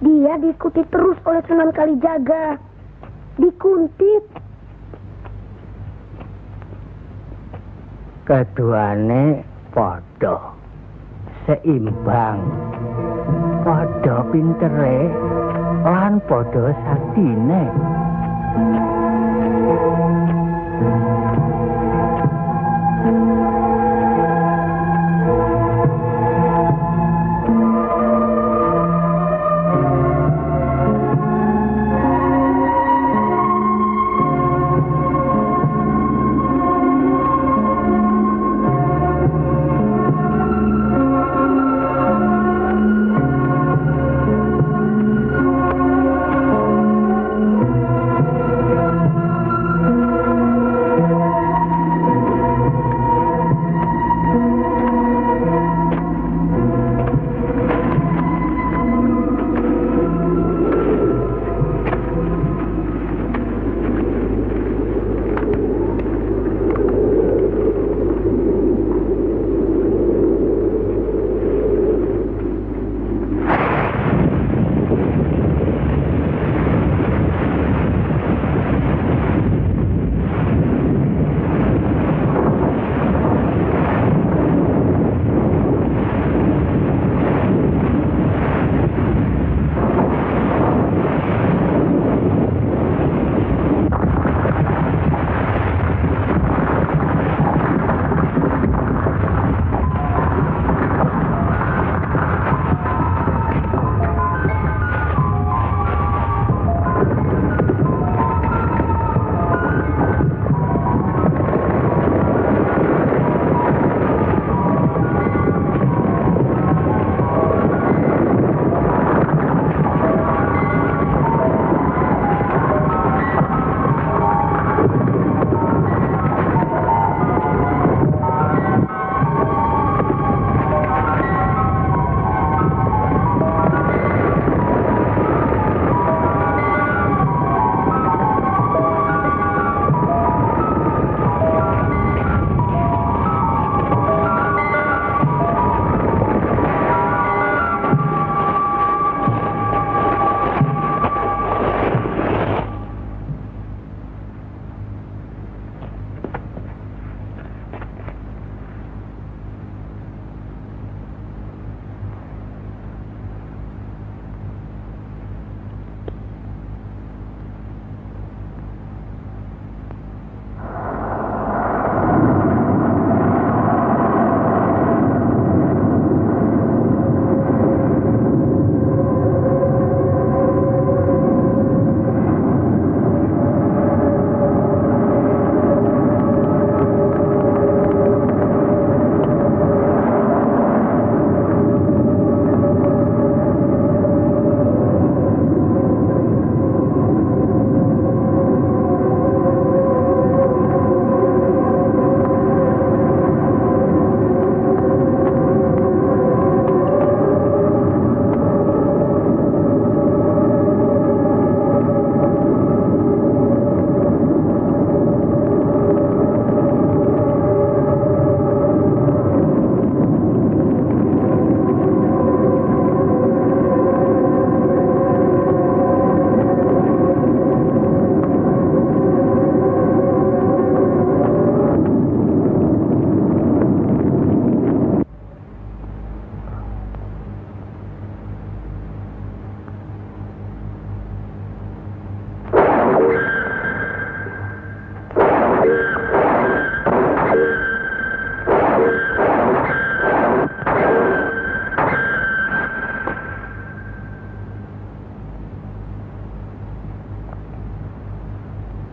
Dia diikuti terus oleh Sunan Kalijaga. Dikuntit. Keduane podo seimbang, podo pintere lan podo saktine.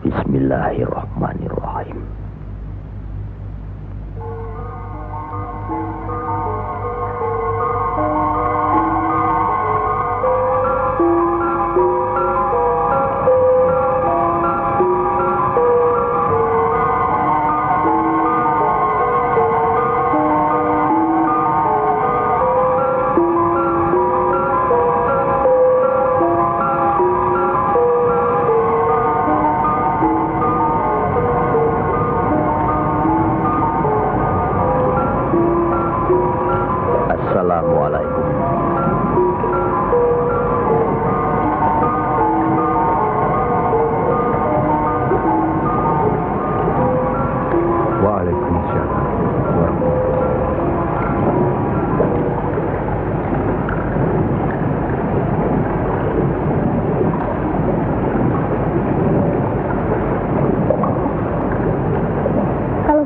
Bismillahirrahmanirrahim.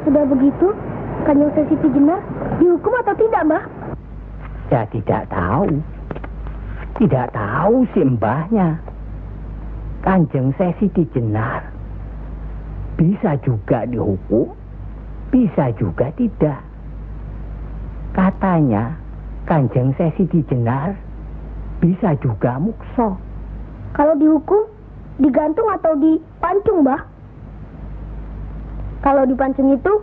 sudah begitu, Kanjeng Siti Jenar dihukum atau tidak, Mbah? Ya tidak tahu. Tidak tahu si mbahnya. Kanjeng Siti Jenar bisa juga dihukum, bisa juga tidak. Katanya Kanjeng Siti Jenar bisa juga mukso. Kalau dihukum, digantung atau dipancung, Mbah? Kalau dipancung itu,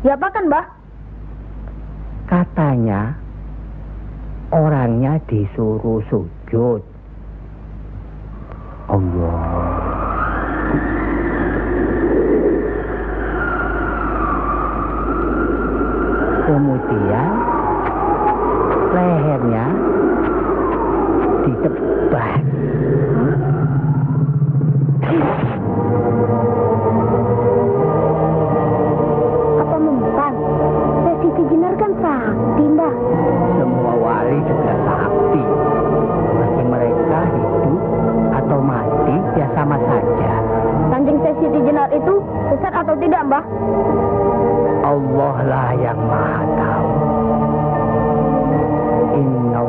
diapakan, Mbah? Katanya orangnya disuruh sujud. Allah. Kemudian lehernya ditebas. Apa mempan? Siti Jenar kan sakti, Mbah. Semua wali juga sakti. Bagi mereka hidup atau mati ya sama saja. Kanjeng Siti Jenar itu sesat atau tidak, Mbah? Allah lah yang maha tahu. Inna